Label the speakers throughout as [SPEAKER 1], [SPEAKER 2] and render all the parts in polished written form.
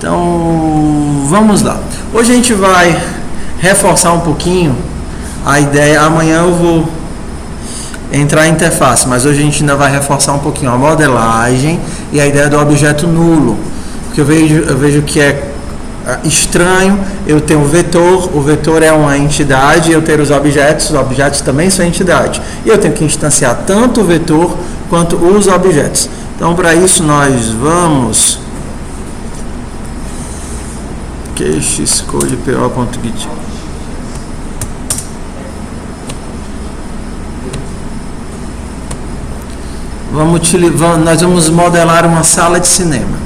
[SPEAKER 1] Então, vamos lá. Hoje a gente vai reforçar um pouquinho a ideia. Amanhã eu vou entrar em interface, mas hoje a gente ainda vai reforçar um pouquinho a modelagem e a ideia do objeto nulo. Porque eu vejo que é estranho eu ter um vetor, o vetor é uma entidade, eu ter os objetos também são entidade. E eu tenho que instanciar tanto o vetor quanto os objetos. Então, para isso, nós vamos xcode.po.git. Nós vamos modelar uma sala de cinema,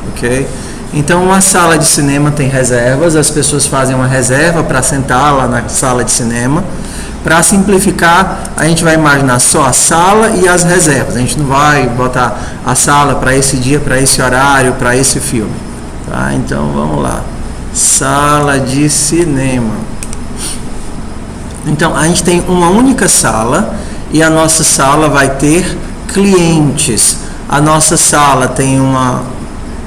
[SPEAKER 1] ok? Então, uma sala de cinema tem reservas, as pessoas fazem uma reserva para sentar lá na sala de cinema. Para simplificar, a gente vai imaginar só a sala e as reservas. A gente não vai botar a sala para esse dia, para esse horário, para esse filme. Tá? Então, vamos lá. Sala de cinema. Então, a gente tem uma única sala e a nossa sala vai ter clientes. A nossa sala tem uma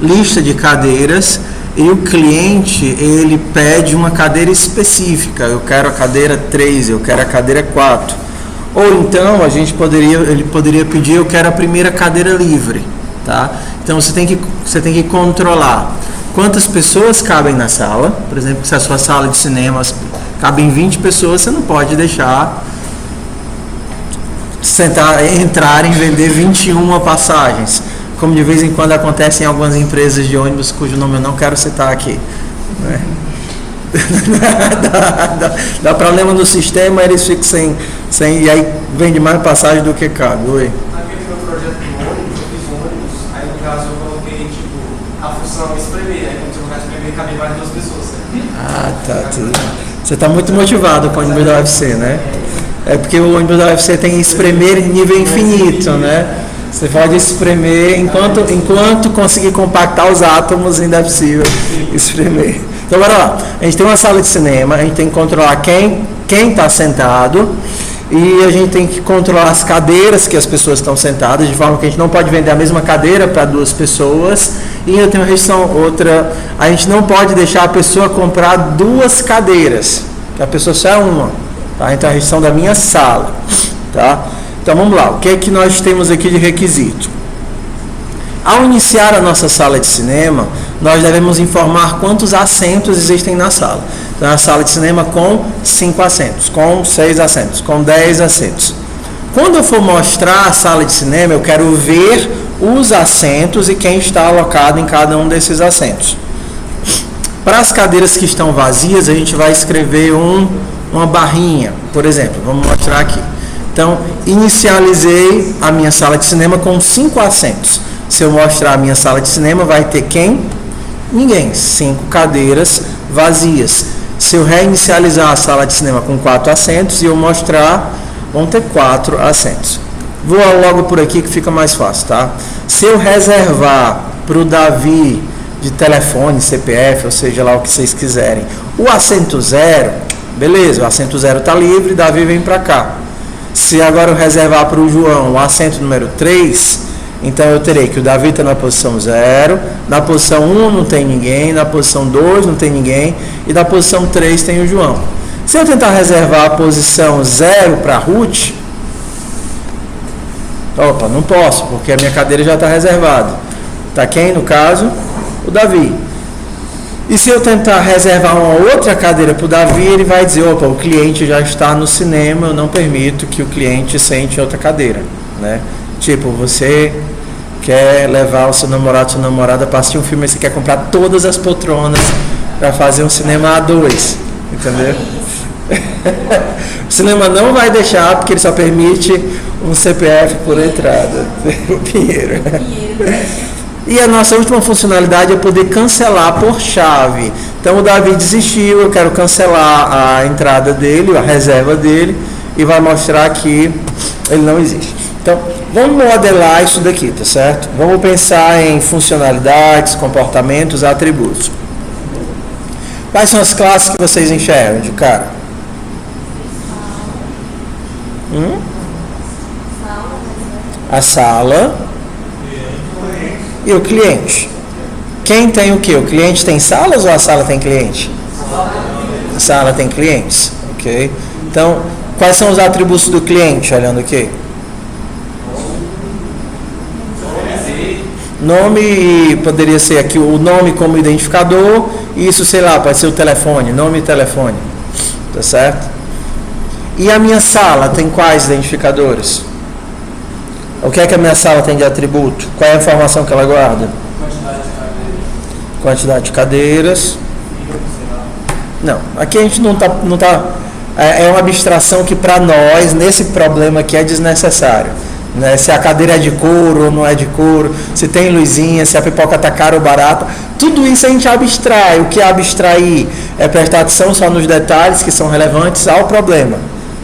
[SPEAKER 1] lista de cadeiras e o cliente, ele pede uma cadeira específica. Eu quero a cadeira 3, eu quero a cadeira 4. Ou então ele poderia pedir, eu quero a primeira cadeira livre, tá? Então você tem que controlar quantas pessoas cabem na sala. Por exemplo, se a sua sala de cinema cabem 20 pessoas, você não pode deixar entrarem e vender 21 passagens, como de vez em quando acontece em algumas empresas de ônibus, cujo nome eu não quero citar aqui. Né? dá problema no sistema, eles ficam sem e aí vende mais passagem do que cabe. Oi?
[SPEAKER 2] Aquele meu projeto do ônibus, eu fiz um ônibus, aí no caso eu coloquei a função espremer, aí quando você colocar espremer, cabe mais 2 pessoas.
[SPEAKER 1] Ah, tá. Você está muito motivado com o ônibus da UFC, né? É porque o ônibus da UFC tem espremer em nível infinito, né? Você pode espremer, enquanto conseguir compactar os átomos, ainda é possível espremer. Então, bora lá. A gente tem uma sala de cinema, a gente tem que controlar quem está sentado e a gente tem que controlar as cadeiras que as pessoas estão sentadas, de forma que a gente não pode vender a mesma cadeira para 2 pessoas. E eu tenho uma restrição, outra, a gente não pode deixar a pessoa comprar 2 cadeiras, que a pessoa só é uma. Tá? Então, a restrição da minha sala. Tá? Então vamos lá, o que é que nós temos aqui de requisito? Ao iniciar a nossa sala de cinema, nós devemos informar quantos assentos existem na sala. Então, a sala de cinema com 5 assentos, com 6 assentos, com 10 assentos. Quando eu for mostrar a sala de cinema, eu quero ver os assentos e quem está alocado em cada um desses assentos. Para as cadeiras que estão vazias, a gente vai escrever uma barrinha, por exemplo, vamos mostrar aqui. Então, inicializei a minha sala de cinema com 5 assentos. Se eu mostrar a minha sala de cinema, vai ter quem? Ninguém. 5 cadeiras vazias. Se eu reinicializar a sala de cinema com 4 assentos e eu mostrar, vão ter 4 assentos. Vou logo por aqui que fica mais fácil, tá? Se eu reservar para o Davi de telefone, CPF, ou seja lá o que vocês quiserem, o assento 0, beleza, o assento 0 está livre, Davi vem para cá. Se agora eu reservar para o João o assento número 3, então eu terei que o Davi está na posição 0, na posição 1 não tem ninguém, na posição 2 não tem ninguém e na posição 3 tem o João. Se eu tentar reservar a posição 0 para a Ruth, não posso, porque a minha cadeira já está reservada. Está quem, no caso? O Davi. E se eu tentar reservar uma outra cadeira para o Davi, ele vai dizer, o cliente já está no cinema, eu não permito que o cliente sente outra cadeira, né? Tipo, você quer levar o seu namorado, sua namorada para assistir um filme, e você quer comprar todas as poltronas para fazer um cinema A2, entendeu? O cinema não vai deixar, porque ele só permite um CPF por entrada, o Pinheiro. E a nossa última funcionalidade é poder cancelar por chave. Então o Davi desistiu, eu quero cancelar a entrada dele, a reserva dele, e vai mostrar que ele não existe. Então, vamos modelar isso daqui, tá certo? Vamos pensar em funcionalidades, comportamentos, atributos. Quais são as classes que vocês enxergam de cara? A sala e o cliente. Quem tem o quê? O cliente tem salas ou a sala tem cliente? A sala tem clientes, ok? Então, quais são os atributos do cliente, olhando aqui? Nome, poderia ser aqui o nome como identificador, isso, sei lá, pode ser o telefone, nome e telefone, tá certo? E a minha sala tem quais identificadores? O que é que a minha sala tem de atributo? Qual é a informação que ela guarda? Quantidade de cadeiras. Não, aqui a gente não tá é uma abstração que para nós, nesse problema aqui, é desnecessário. Né? Se a cadeira é de couro ou não é de couro, se tem luzinha, se a pipoca está cara ou barata, tudo isso a gente abstrai. O que é abstrair? É prestar atenção só nos detalhes que são relevantes ao problema.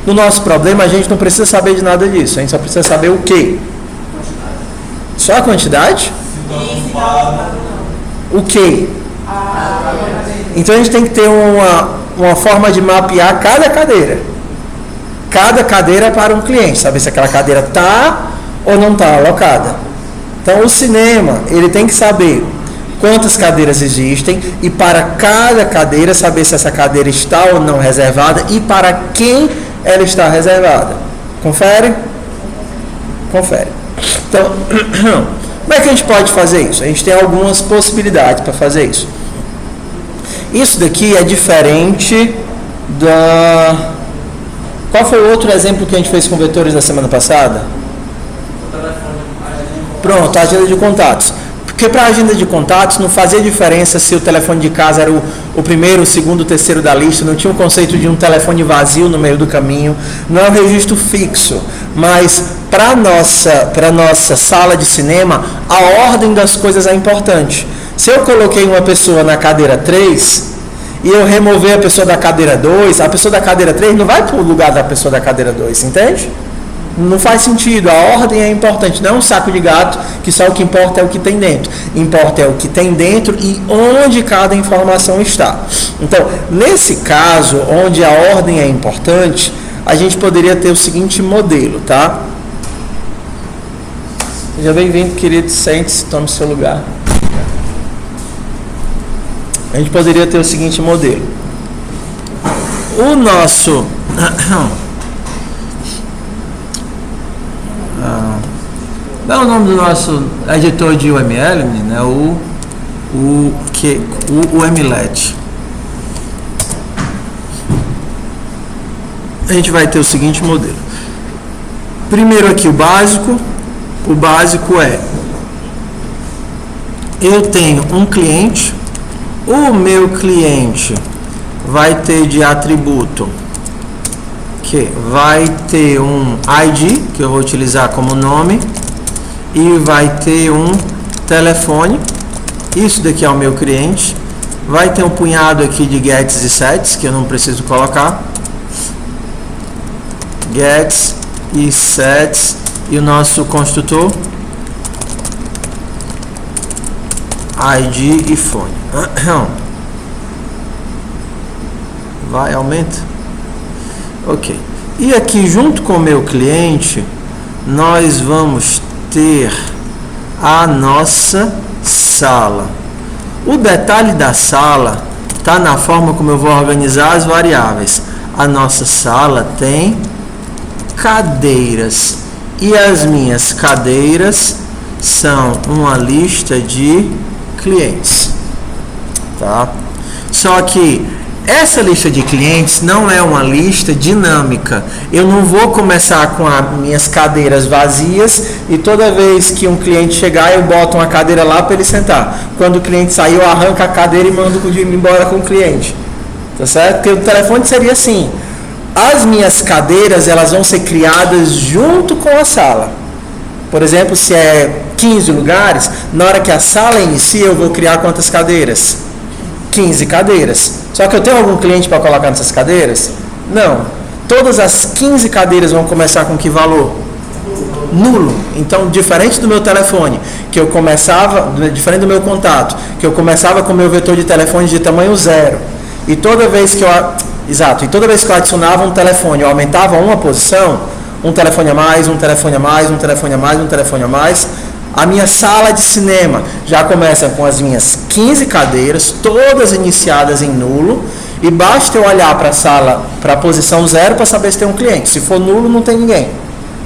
[SPEAKER 1] No nosso problema, a gente não precisa saber de nada disso, a gente só precisa saber o quê? Só a quantidade? O quê? Então a gente tem que ter uma forma de mapear cada cadeira. Cada cadeira para um cliente, saber se aquela cadeira está ou não está alocada. Então o cinema, ele tem que saber quantas cadeiras existem e para cada cadeira saber se essa cadeira está ou não reservada e para quem ela está reservada. Confere? Confere. Então, como é que a gente pode fazer isso? A gente tem algumas possibilidades para fazer isso. Isso daqui é diferente da... Qual foi o outro exemplo que a gente fez com vetores na semana passada? Pronto, a agenda de contatos. Porque para a agenda de contatos não fazia diferença se o telefone de casa era o primeiro, o segundo, o terceiro da lista, não tinha o conceito de um telefone vazio no meio do caminho, não é um registro fixo, mas para a nossa sala de cinema, a ordem das coisas é importante. Se eu coloquei uma pessoa na cadeira 3 e eu remover a pessoa da cadeira 2, a pessoa da cadeira 3 não vai para o lugar da pessoa da cadeira 2, entende? Não faz sentido, a ordem é importante, não é um saco de gato que só o que importa é o que tem dentro. Importa é o que tem dentro e onde cada informação está. Então, nesse caso, onde a ordem é importante, a gente poderia ter o seguinte modelo, tá? Seja bem-vindo, querido, sente-se, tome seu lugar. A gente poderia ter o seguinte modelo. O nosso... Dá o nome do nosso editor de UML, né? O MLET. A gente vai ter o seguinte modelo. Primeiro aqui o básico. O básico é: eu tenho um cliente. O meu cliente vai ter de atributo que vai ter um ID, que eu vou utilizar como nome, e vai ter um telefone. Isso daqui é o meu cliente. Vai ter um punhado aqui de gets e sets, que eu não preciso colocar. Gets e sets. E o nosso construtor ID e fone. Vai, aumenta. Ok. E aqui junto com o meu cliente, nós vamos ter a nossa sala. O detalhe da sala está na forma como eu vou organizar as variáveis. A nossa sala tem cadeiras. E as minhas cadeiras são uma lista de clientes. Tá? Só que essa lista de clientes não é uma lista dinâmica. Eu não vou começar com as minhas cadeiras vazias e toda vez que um cliente chegar eu boto uma cadeira lá para ele sentar. Quando o cliente sair eu arranco a cadeira e mando embora com o cliente. Tá certo? Porque o telefone seria assim. As minhas cadeiras elas vão ser criadas junto com a sala. Por exemplo, se é 15 lugares, na hora que a sala inicia eu vou criar quantas cadeiras? 15 cadeiras. Só que eu tenho algum cliente para colocar nessas cadeiras? Não. Todas as 15 cadeiras vão começar com que valor? Nulo. Então, diferente do meu telefone, que eu começava, diferente do meu contato, que eu começava com o meu vetor de telefone de tamanho 0. E toda vez que eu... Exato. E toda vez que eu adicionava um telefone, eu aumentava uma posição, um telefone a mais, um telefone a mais, um telefone a mais, um telefone a mais. A minha sala de cinema já começa com as minhas 15 cadeiras, todas iniciadas em nulo, e basta eu olhar para a sala, para a posição 0, para saber se tem um cliente. Se for nulo, não tem ninguém.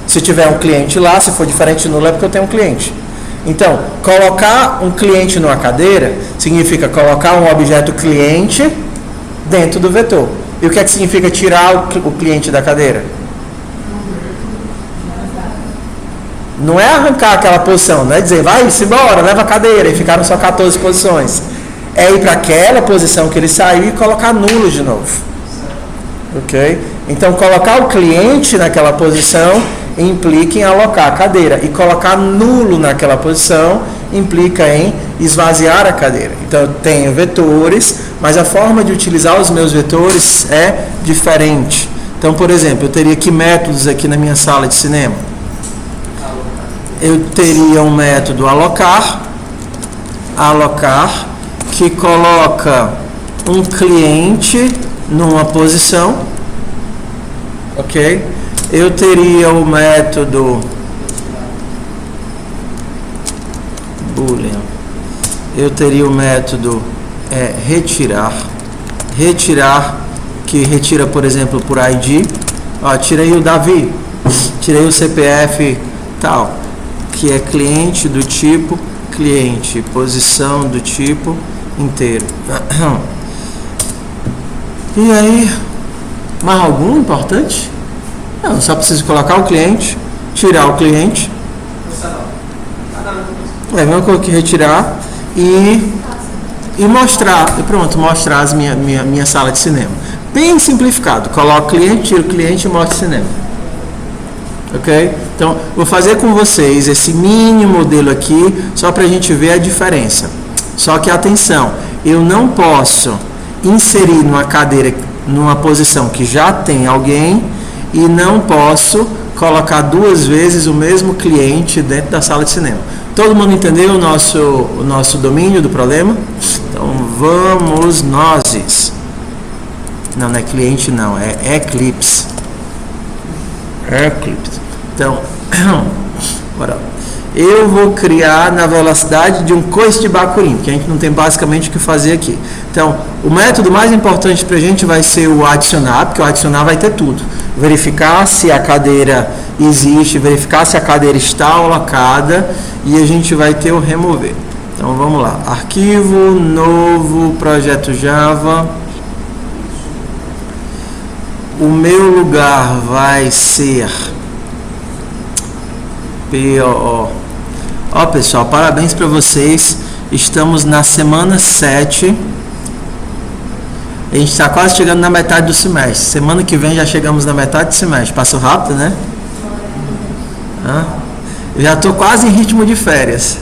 [SPEAKER 1] Se tiver um cliente lá, se for diferente de nulo, é porque eu tenho um cliente. Então, colocar um cliente numa cadeira significa colocar um objeto cliente dentro do vetor. E o que é que significa tirar o cliente da cadeira? Não é arrancar aquela posição, não é dizer, vai-se embora, leva a cadeira, e ficaram só 14 posições. É ir para aquela posição que ele saiu e colocar nulo de novo. Ok? Então, colocar o cliente naquela posição implica em alocar a cadeira. E colocar nulo naquela posição implica em esvaziar a cadeira. Então, eu tenho vetores, mas a forma de utilizar os meus vetores é diferente. Então, por exemplo, eu teria que métodos aqui na minha sala de cinema? Eu teria um método alocar, que coloca um cliente numa posição, ok? Eu teria o método boolean. Eu teria o método retirar, que retira, por exemplo, por ID. Ó, tirei o Davi, tirei o CPF tal, que é cliente do tipo cliente, posição do tipo inteiro. E aí, mais algum importante? Não, só preciso colocar o cliente, tirar o cliente. Mesmo que eu coloquei retirar e mostrar, e pronto, mostrar minha sala de cinema. Bem simplificado, coloco o cliente, tiro o cliente e mostro o cinema. Ok? Então, vou fazer com vocês esse mini modelo aqui, só para a gente ver a diferença. Só que atenção, eu não posso inserir numa cadeira, numa posição que já tem alguém, e não posso colocar duas vezes o mesmo cliente dentro da sala de cinema. Todo mundo entendeu o nosso domínio do problema? Então, vamos nós. Não é cliente não, é Eclipse. Então, bora. Eu vou criar na velocidade de um coice de Bakurin, que a gente não tem basicamente o que fazer aqui. Então, o método mais importante para a gente vai ser o adicionar, porque o adicionar vai ter tudo. Verificar se a cadeira existe, verificar se a cadeira está alocada, e a gente vai ter o remover. Então, vamos lá. Arquivo, novo, projeto Java. O meu lugar vai ser POO. Ó, pessoal, parabéns para vocês. Estamos na semana 7. A gente está quase chegando na metade do semestre. Semana que vem já chegamos na metade do semestre. Passou rápido, né? Eu já estou quase em ritmo de férias.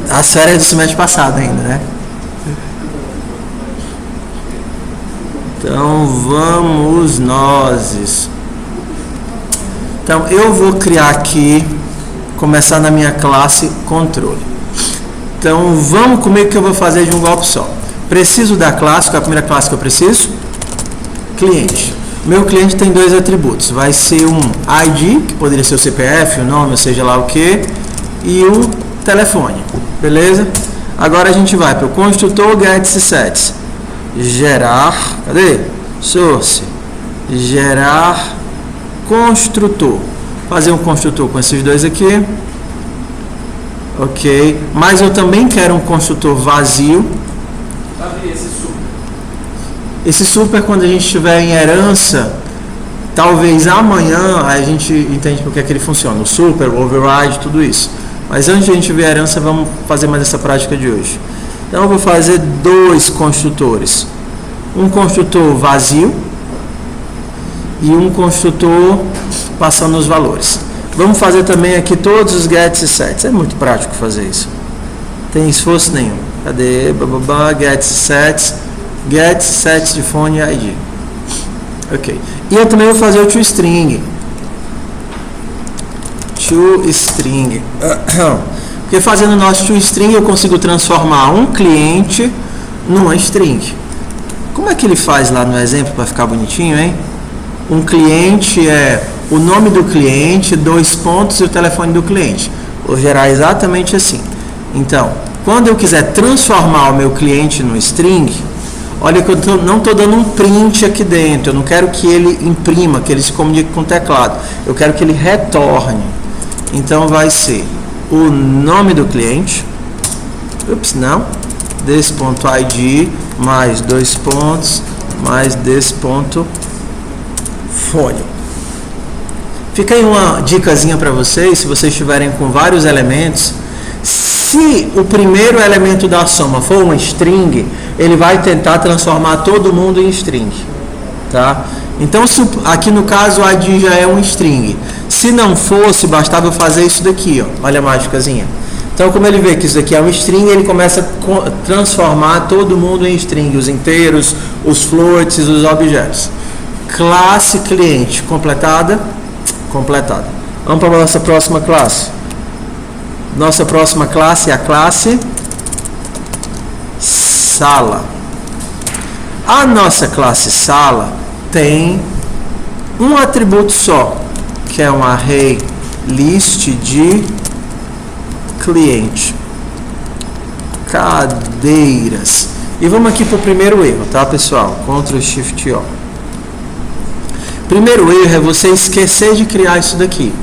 [SPEAKER 1] As férias do semestre passado ainda, né? Então, vamos nós. Então, eu vou criar aqui, começar na minha classe controle. Então, vamos comigo que eu vou fazer de um golpe só. Preciso da classe, qual é a primeira classe que eu preciso? Cliente. Meu cliente tem dois atributos. Vai ser um ID, que poderia ser o CPF, o nome, ou seja lá o que, e o telefone. Beleza? Agora a gente vai para o construtor getSets. Gerar, cadê? Source. Gerar construtor. Fazer um construtor com esses dois aqui. Ok. Mas eu também quero um construtor vazio. Esse super, quando a gente estiver em herança, talvez amanhã a gente entende porque é que ele funciona. O super, o override, tudo isso. Mas antes de a gente ver a herança, vamos fazer mais essa prática de hoje. Então eu vou fazer dois construtores. Um construtor vazio e um construtor passando os valores. Vamos fazer também aqui todos os gets e sets. É muito prático fazer isso. Não tem esforço nenhum. Cadê? Gets e sets de phone e ID. Ok. E eu também vou fazer o toString. ToString. Porque fazendo o nosso toString eu consigo transformar um cliente numa string. Como é que ele faz lá no exemplo para ficar bonitinho, hein? Um cliente é o nome do cliente, 2 pontos e o telefone do cliente. Vou gerar exatamente assim. Então, quando eu quiser transformar o meu cliente no string, olha que eu não estou dando um print aqui dentro. Eu não quero que ele imprima, que ele se comunique com o teclado. Eu quero que ele retorne. Então vai ser o nome do cliente. This.id mais 2 pontos mais this.fone. Fica aí uma dicasinha para vocês, se vocês estiverem com vários elementos. Se o primeiro elemento da soma for uma string, ele vai tentar transformar todo mundo em string, tá? Então, aqui no caso o ID já é um string. Se não fosse, bastava eu fazer isso daqui, ó. Olha a mágicazinha. Então, como ele vê que isso aqui é um string, ele começa a transformar todo mundo em string, os inteiros, os floats, os objetos. Classe cliente completada. Vamos para a nossa próxima classe. Nossa próxima classe é a classe sala. A nossa classe sala tem um atributo só, que é um array list de cliente, cadeiras. E vamos aqui para o primeiro erro, tá, pessoal? Ctrl Shift O. Primeiro erro é você esquecer de criar isso daqui.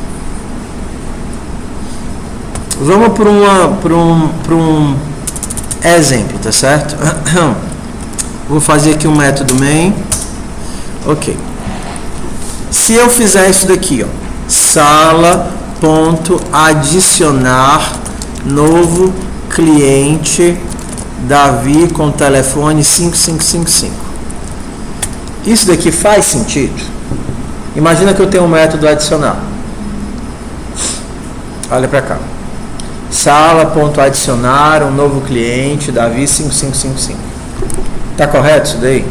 [SPEAKER 1] Vamos para um exemplo, tá certo? Vou fazer aqui um método main. Ok. Se eu fizer isso daqui, ó, sala.adicionar novo cliente Davi com telefone 5555. Isso daqui faz sentido? Imagina que eu tenho um método adicionar. Olha para cá. Sala.adicionar um novo cliente Davi 5555. Tá correto isso daí?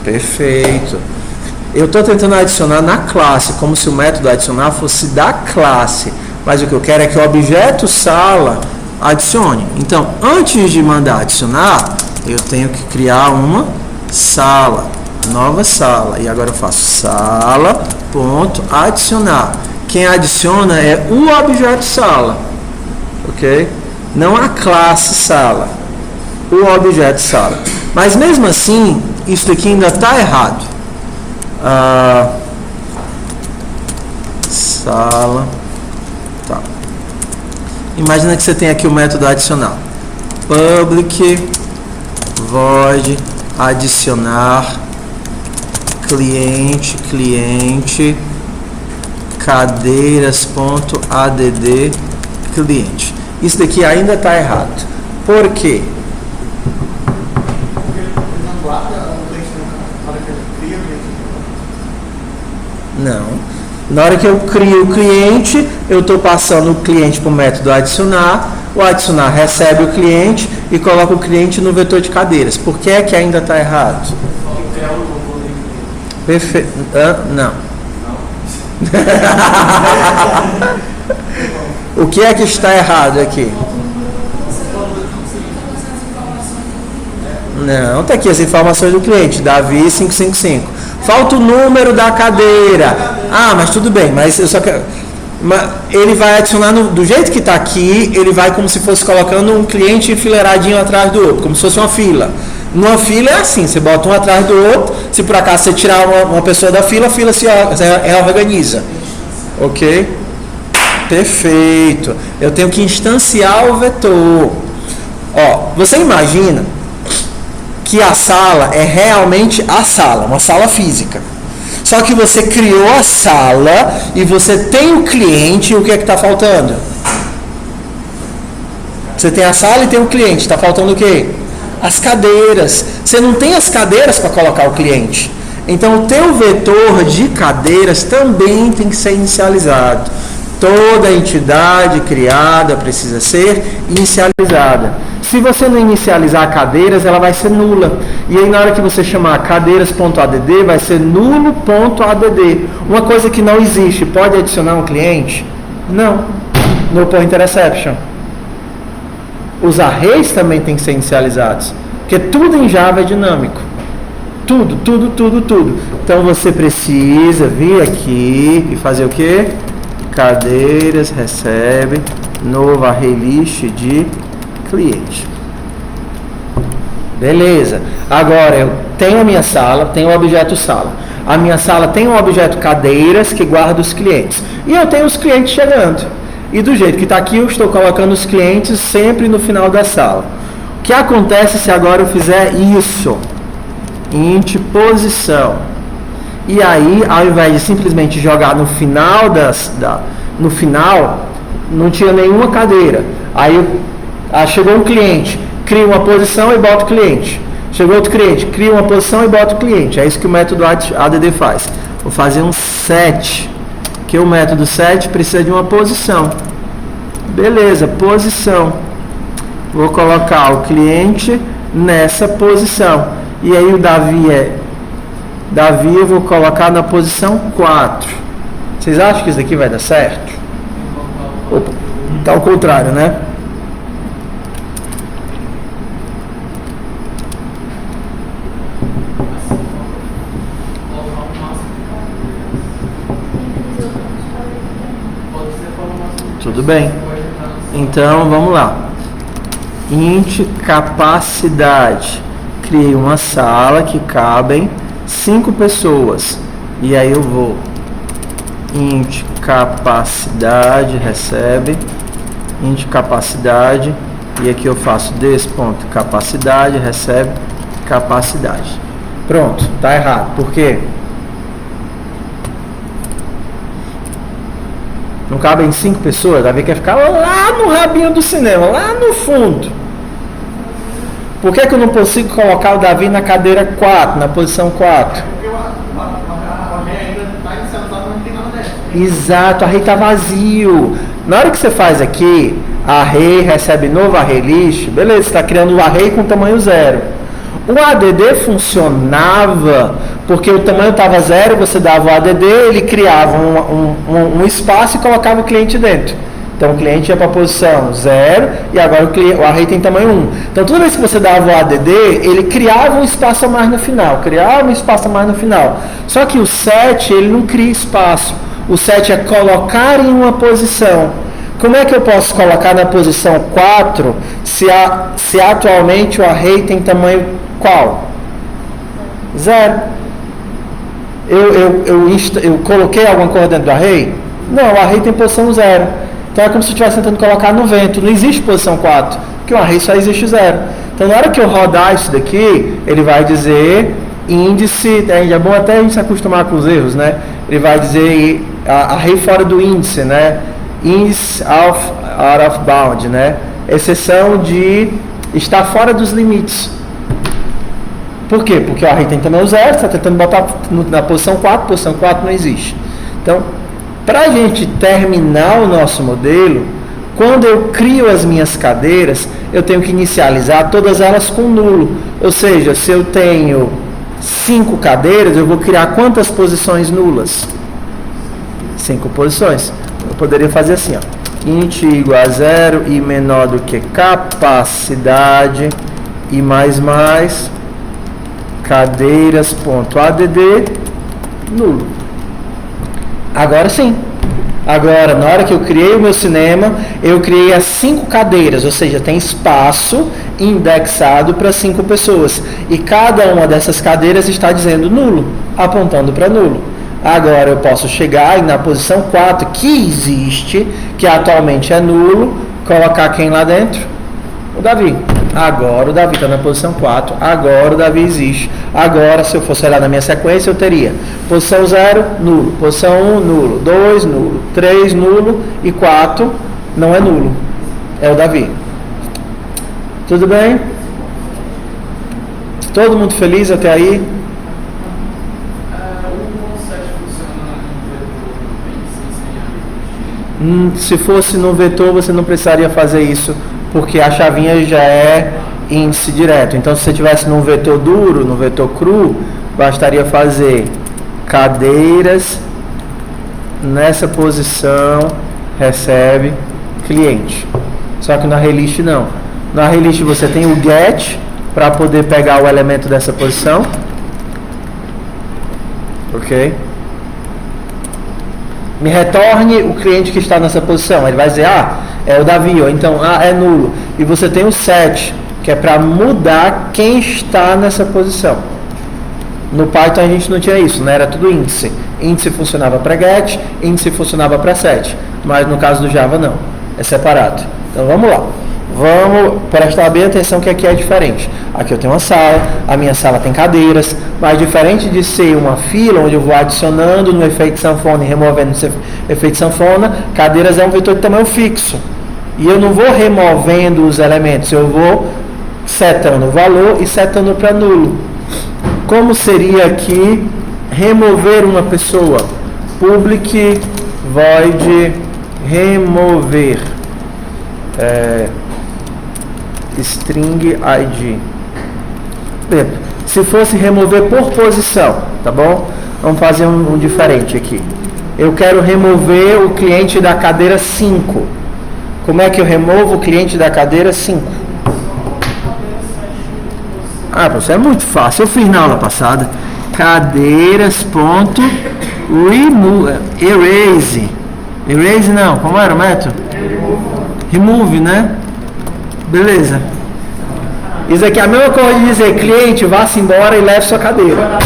[SPEAKER 1] Perfeito. Eu estou tentando adicionar na classe, como se o método adicionar fosse da classe. Mas o que eu quero é que o objeto sala adicione. Então, antes de mandar adicionar, eu tenho que criar uma sala, nova sala. E agora eu faço sala.adicionar. Quem adiciona é o objeto sala, ok? Não a classe sala, o objeto sala. Mas mesmo assim, isso daqui ainda está errado. Sala. Tá. Imagina que você tem aqui o método adicionar. Public void adicionar cliente cadeiras.add cliente. Isso daqui ainda está errado. Por quê? Não. Na hora que eu crio o cliente, eu estou passando o cliente para o método adicionar. O adicionar recebe o cliente e coloca o cliente no vetor de cadeiras. Por que é que ainda está errado? Perfeito. Não. O que é que está errado aqui? Não, está aqui as informações do cliente, Davi 555. Falta o número da cadeira. Ah, mas tudo bem, mas eu só quero... Ele vai adicionar do jeito que está aqui, ele vai como se fosse colocando um cliente enfileiradinho atrás do outro, como se fosse uma fila. Numa fila é assim, você bota um atrás do outro, se por acaso você tirar uma pessoa da fila, a fila se reorganiza. Ok? Perfeito. Eu tenho que instanciar o vetor. Ó, você imagina que a sala é realmente a sala, uma sala física. Só que você criou a sala e você tem o cliente, e o que é que está faltando? Você tem a sala e tem o cliente, está faltando o quê? As cadeiras. Você não tem as cadeiras para colocar o cliente. Então o teu vetor de cadeiras também tem que ser inicializado. Toda entidade criada precisa ser inicializada. Se você não inicializar cadeiras, ela vai ser nula. E aí na hora que você chamar cadeiras.add, vai ser nulo.add. Uma coisa que não existe, pode adicionar um cliente? Não. No point exception. Os arrays também têm que ser inicializados, porque tudo em Java é dinâmico. Tudo. Então você precisa vir aqui e fazer o quê? Cadeiras, recebe, novo array list de cliente. Beleza. Agora eu tenho a minha sala, tenho o objeto sala. A minha sala tem um objeto cadeiras que guarda os clientes. E eu tenho os clientes chegando. E do jeito que está aqui, eu estou colocando os clientes sempre no final da sala. O que acontece se agora eu fizer isso? Int posição. E aí, ao invés de simplesmente jogar no final no final, não tinha nenhuma cadeira. Aí chegou um cliente, cria uma posição e bota o cliente. Chegou outro cliente, cria uma posição e bota o cliente. É isso que o método add faz. Vou fazer um set, que o método set precisa de uma posição. Beleza, posição. Vou colocar o cliente nessa posição. E aí o Davi eu vou colocar na posição 4. Vocês acham que isso daqui vai dar certo? Opa, tá ao contrário, né? Tudo bem. Então, vamos lá. Int capacidade. Criei uma sala que cabem 5 pessoas. E aí eu vou int capacidade, recebe, int capacidade, e aqui eu faço des.capacidade, recebe, capacidade. Pronto, tá errado. Por quê? Não cabem 5 pessoas, Davi quer ficar lá no rabinho do cinema, lá no fundo. Por que eu não consigo colocar o Davi na cadeira 4, na posição 4? Exato, o array está vazio. Na hora que você faz aqui, array recebe novo array list, beleza, você está criando o array com tamanho 0. O ADD funcionava porque o tamanho estava 0, você dava o ADD, ele criava um espaço e colocava o cliente dentro. Então o cliente ia para a posição 0 e agora o array tem tamanho 1. Então toda vez que você dava o ADD, ele criava um espaço a mais no final. Só que o set, ele não cria espaço. O set é colocar em uma posição. Como é que eu posso colocar na posição 4 se atualmente o array tem tamanho qual? 0. Eu coloquei alguma coisa dentro do array? Não, o array tem posição 0. Então é como se eu estivesse tentando colocar no vento. Não existe posição 4, porque o array só existe 0. Então na hora que eu rodar isso daqui, ele vai dizer índice, é bom até a gente se acostumar com os erros, né? Ele vai dizer array fora do índice, né? Índice out of bound, né? Exceção de estar fora dos limites. Por quê? Porque o array tem tamanho 0, você está tentando botar na posição 4 não existe. Então, para a gente terminar o nosso modelo, quando eu crio as minhas cadeiras, eu tenho que inicializar todas elas com nulo. Ou seja, se eu tenho 5 cadeiras, eu vou criar quantas posições nulas? 5 posições. Eu poderia fazer assim, ó. Int igual a 0 e menor do que capacidade e mais cadeiras.add nulo. Agora sim. Agora, na hora que eu criei o meu cinema, eu criei as 5 cadeiras, ou seja, tem espaço indexado para 5 pessoas. E cada uma dessas cadeiras está dizendo nulo, apontando para nulo. Agora eu posso chegar e na posição 4, que existe, que atualmente é nulo, colocar quem lá dentro? O Davi. Agora o Davi está na posição 4, agora o Davi existe. Agora, se eu fosse olhar na minha sequência, eu teria posição 0, nulo, posição 1, nulo, 2, nulo, 3, nulo e 4 não é nulo, é o Davi. Tudo bem? Todo mundo feliz até aí? Se fosse no vetor, você não precisaria fazer isso, porque a chavinha já é índice direto. Então, se você tivesse no vetor duro, no vetor cru, bastaria fazer cadeiras nessa posição, recebe cliente. Só que na array list não. No ArrayList você tem o get para poder pegar o elemento dessa posição. Ok? Me retorne o cliente que está nessa posição. Ele vai dizer, é o Davi, ou então, é nulo. E você tem o set, que é para mudar quem está nessa posição. No Python a gente não tinha isso, né? Era tudo índice. Índice funcionava para get, índice funcionava para set. Mas no caso do Java não, é separado. Então vamos lá. Vamos prestar bem atenção que aqui é diferente. Aqui eu tenho uma sala, a minha sala tem cadeiras, mas diferente de ser uma fila onde eu vou adicionando no efeito sanfona e removendo no efeito sanfona, cadeiras é um vetor de tamanho fixo. E eu não vou removendo os elementos, eu vou setando o valor e setando para nulo. Como seria aqui remover uma pessoa? Public void remover. String id. Se fosse remover por posição, tá bom? Vamos fazer um diferente aqui. Eu quero remover o cliente da cadeira 5. Como é que eu removo o cliente da cadeira 5? Professor, é muito fácil. Eu fiz na aula passada. Cadeiras.remove. Erase não. Como era o método? Remove, né? Beleza. Isso aqui é a mesma coisa de dizer, cliente, vá-se embora e leve sua cadeira.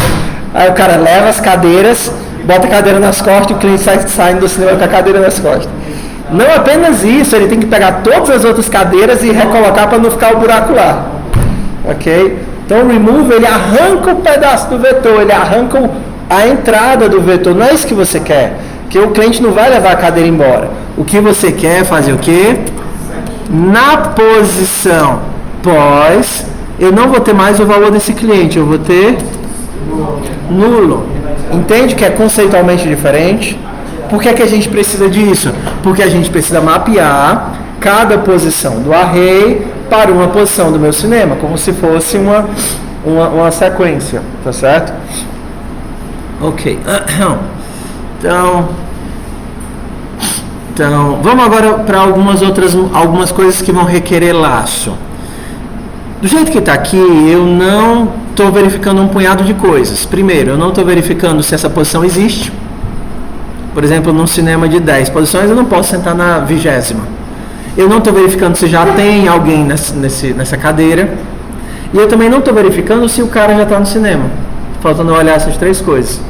[SPEAKER 1] Aí o cara leva as cadeiras, bota a cadeira nas costas e o cliente sai saindo do cinema com a cadeira nas costas. Não apenas isso, ele tem que pegar todas as outras cadeiras e recolocar para não ficar o buraco lá. Ok? Então o remove, ele arranca um pedaço do vetor, ele arranca a entrada do vetor. Não é isso que você quer. Porque o cliente não vai levar a cadeira embora. O que você quer é fazer o quê? Na posição pós, eu não vou ter mais o valor desse cliente, eu vou ter nulo. Entende que é conceitualmente diferente? Por que é que a gente precisa disso? Porque a gente precisa mapear cada posição do array para uma posição do meu cinema, como se fosse uma sequência, tá certo? Ok. Então, vamos agora para algumas coisas que vão requerer laço. Do jeito que está aqui, eu não estou verificando um punhado de coisas. Primeiro, eu não estou verificando se essa posição existe. Por exemplo, num cinema de 10 posições, eu não posso sentar na 20ª. Eu não estou verificando se já tem alguém nessa cadeira. E eu também não estou verificando se o cara já está no cinema. Faltando olhar essas 3 coisas.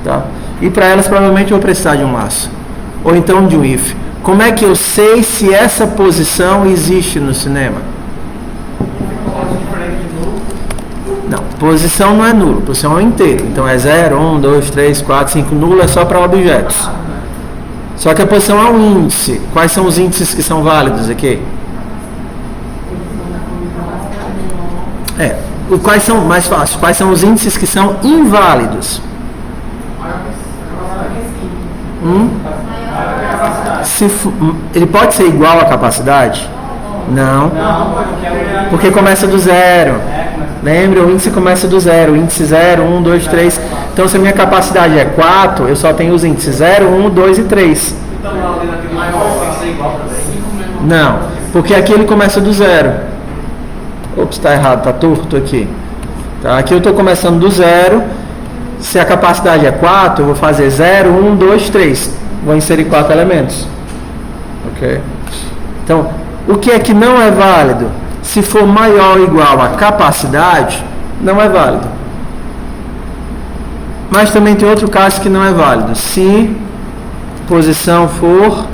[SPEAKER 1] Tá? E para elas, provavelmente, eu vou precisar de um laço. Ou então de um if. Como é que eu sei se essa posição existe no cinema? Não, posição não é nulo, posição é um inteiro. Então é 0, 1, 2, 3, 4, 5. Nulo é só para objetos. Só que a posição é um índice. Quais são os índices que são válidos aqui? Quais são, mais fácil, quais são os índices que são inválidos? Ele pode ser igual à capacidade? Não. Porque começa do 0. Lembra? O índice começa do 0. Índice 0, 1, 2, 3. Então, se a minha capacidade é 4, eu só tenho os índices 0, 1, 2 e 3.
[SPEAKER 2] Então, naquele maior tem que ser igual também?
[SPEAKER 1] Não. Porque aqui ele começa do 0. Ops, está errado. Está torto aqui. Tá? Aqui eu estou começando do 0. Se a capacidade é 4, eu vou fazer 0, 1, 2, 3. Vou inserir 4 elementos. Ok? Então, o que é que não é válido? Se for maior ou igual à capacidade, não é válido. Mas também tem outro caso que não é válido. Se posição for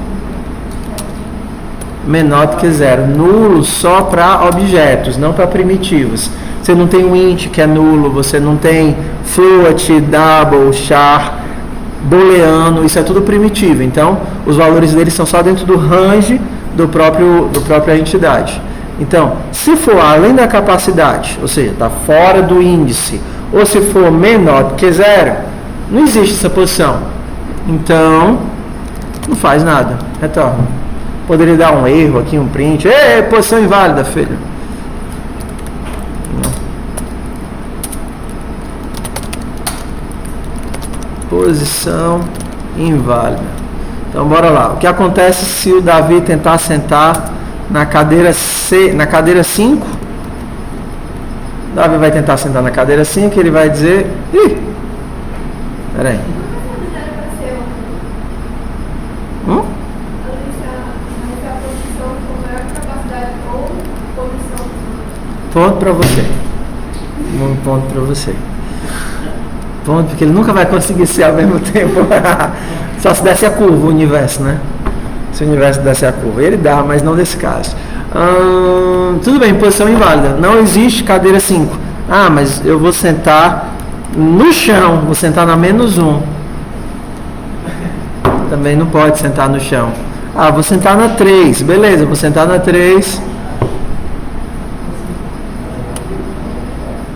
[SPEAKER 1] menor do que 0. Nulo só para objetos, não para primitivos. Você não tem um int que é nulo, você não tem float, double, char, booleano, isso é tudo primitivo. Então, os valores deles são só dentro do range do própria entidade. Então, se for além da capacidade, ou seja, está fora do índice, ou se for menor do que 0, não existe essa posição. Então, não faz nada, retorna. Poderia dar um erro aqui, um print. Posição inválida, filho. Posição inválida. Então, bora lá. O que acontece se o Davi tentar sentar na cadeira 5. Davi vai tentar sentar na cadeira 5 e ele vai dizer... Ih! Peraí. Ponto para você. Um ponto para você. Ponto, porque ele nunca vai conseguir ser ao mesmo tempo. Só se desse a curva o universo, né? Se o universo desse a curva. Ele dá, mas não nesse caso. Tudo bem, posição inválida. Não existe cadeira 5. Ah, mas eu vou sentar no chão. Vou sentar na -1. Também não pode sentar no chão. Ah, vou sentar na 3. Beleza, vou sentar na 3.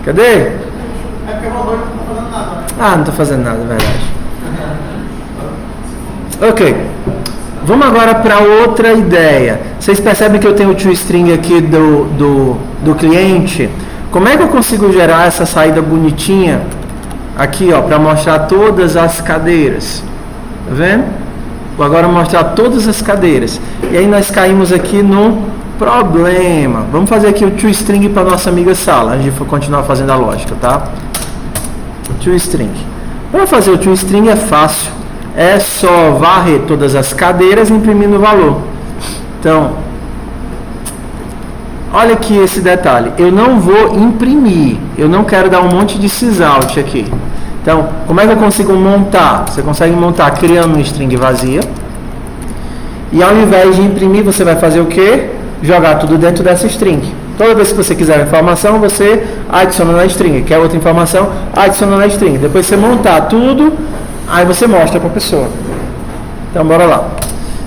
[SPEAKER 1] Cadê?
[SPEAKER 2] É porque o valor não está fazendo nada, né?
[SPEAKER 1] Ah, não estou fazendo nada, é verdade. Ok. Vamos agora para outra ideia. Vocês percebem que eu tenho o toString aqui do cliente? Como é que eu consigo gerar essa saída bonitinha aqui, ó, para mostrar todas as cadeiras? Tá vendo? Vou agora mostrar todas as cadeiras. E aí nós caímos aqui no problema. Vamos fazer aqui o toString para nossa amiga Sala. A gente vai continuar fazendo a lógica, tá? toString. Para fazer o toString é fácil. É só varrer todas as cadeiras imprimindo o valor. Então, olha aqui esse detalhe. Eu não vou imprimir. Eu não quero dar um monte de sysout aqui. Então, como é que eu consigo montar? Você consegue montar criando uma string vazia. E ao invés de imprimir, você vai fazer o quê? Jogar tudo dentro dessa string. Toda vez que você quiser informação, você adiciona na string. Quer outra informação? Adiciona na string. Depois você montar tudo, aí você mostra para a pessoa. Então, bora lá.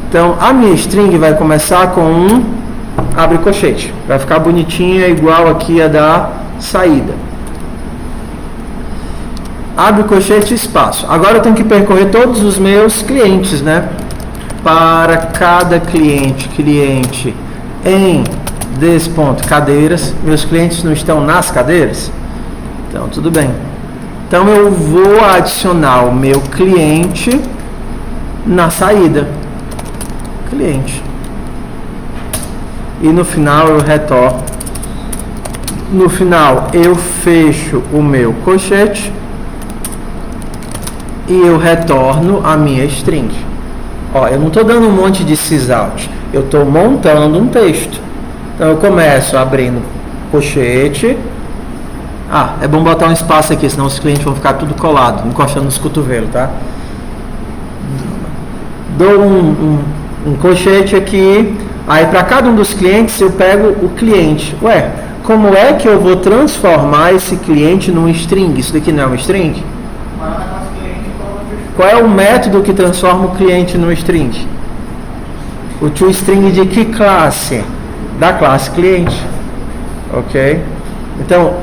[SPEAKER 1] Então, a minha string vai começar com um abre colchete. Vai ficar bonitinha, igual aqui a da saída. Abre colchete, espaço. Agora eu tenho que percorrer todos os meus clientes, né? Para cada cliente em desse ponto, cadeiras. Meus clientes não estão nas cadeiras? Então, tudo bem. Então, eu vou adicionar o meu cliente na saída. Cliente. E no final, eu retorno. No final, eu fecho o meu colchete e eu retorno a minha string. Ó, eu não estou dando um monte de sysout. Eu estou montando um texto. Então, eu começo abrindo colchete. Ah, é bom botar um espaço aqui, senão os clientes vão ficar tudo colado, encostando nos cotovelos, tá? Dou um colchete aqui. Aí, para cada um dos clientes, eu pego o cliente. Ué, como é que eu vou transformar esse cliente num string? Isso daqui não é um string? Qual é o método que transforma o cliente num string? O toString de que classe? Da classe cliente. Ok? Então,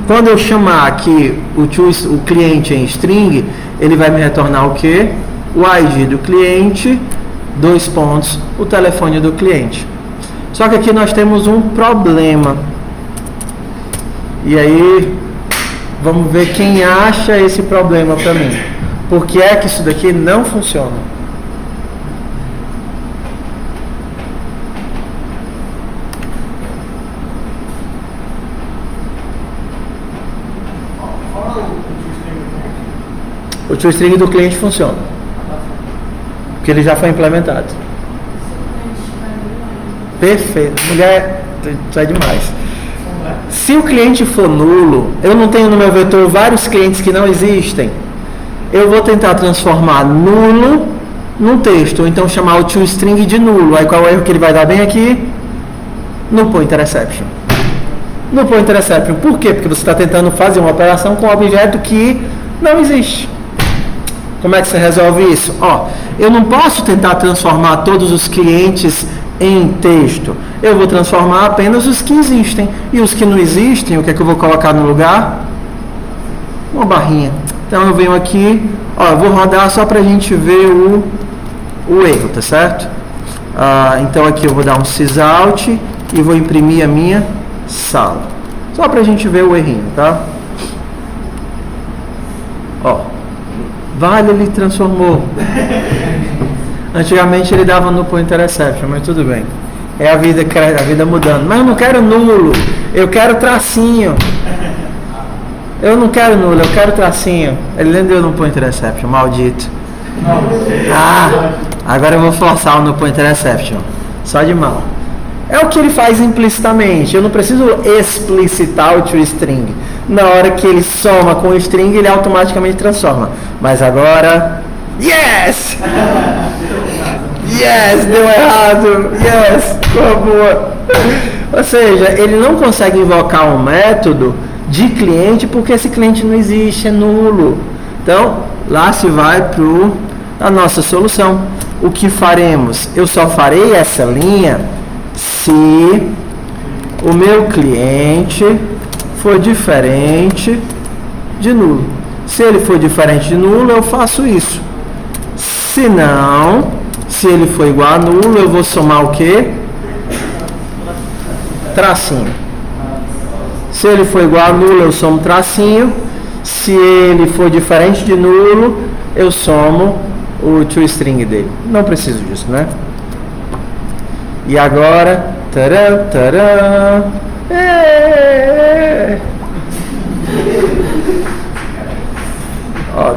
[SPEAKER 1] quando eu chamar aqui o cliente em string, ele vai me retornar o quê? O ID do cliente, 2 pontos, o telefone do cliente. Só que aqui nós temos um problema. E aí, vamos ver quem acha esse problema para mim. Por que é que isso daqui não funciona? O toString do cliente funciona. Porque ele já foi implementado. Perfeito. Mulher, isso é demais. Se o cliente for nulo, eu não tenho no meu vetor vários clientes que não existem. Eu vou tentar transformar nulo num texto, ou então chamar o toString de nulo. Aí qual é o erro que ele vai dar bem aqui? No pointerexception. No pointerexception. Por quê? Porque você está tentando fazer uma operação com um objeto que não existe. Como é que você resolve isso? Ó, eu não posso tentar transformar todos os clientes em texto. Eu vou transformar apenas os que existem. E os que não existem, o que é que eu vou colocar no lugar? Uma barrinha. Então eu venho aqui, ó, eu vou rodar só para a gente ver o erro, tá certo? Então aqui eu vou dar um sysout e vou imprimir a minha sala. Só para a gente ver o errinho, tá? Ó, vale, ele transformou. Antigamente ele dava no pointerexception, mas tudo bem. É a vida mudando. Mas eu não quero nulo, eu quero tracinho. Eu não quero nulo, eu quero tracinho. Ele nem deu no point interception, maldito. Agora eu vou forçar o no point interception. Só de mal. É o que ele faz implicitamente. Eu não preciso explicitar o toString. Na hora que ele soma com o string, ele automaticamente transforma. Mas agora... Yes! Yes! Deu errado! Yes! Por favor! Ou seja, ele não consegue invocar um método de cliente porque esse cliente não existe, é nulo. Então, lá se vai para a nossa solução. O que faremos? Eu só farei essa linha se o meu cliente for diferente de nulo. Se ele for diferente de nulo, eu faço isso. Se não, se ele for igual a nulo, eu vou somar o quê? Tracinho. Se ele for igual a nulo, eu somo tracinho. Se ele for diferente de nulo, eu somo o toString dele. Não preciso disso, né? E agora, tarã, tarã. Ó,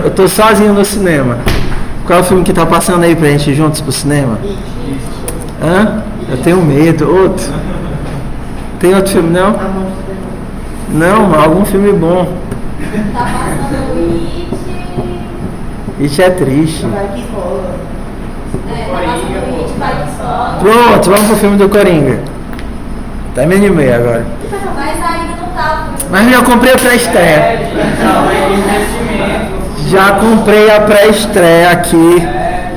[SPEAKER 1] eu tô sozinho no cinema. Qual é o filme que tá passando aí pra gente ir juntos pro cinema? Hã? Eu tenho medo. Outro? Tem outro filme, não? Não, algum filme bom.
[SPEAKER 3] Tá passando o It.
[SPEAKER 1] Isso é triste.
[SPEAKER 3] Vai que cola. Tá passando o It, vai que cola.
[SPEAKER 1] Pronto, vamos pro filme do Coringa. Até meio e meia agora.
[SPEAKER 3] Mas ainda não tá.
[SPEAKER 1] Mas já comprei a pré-estreia. Já comprei a pré-estreia aqui.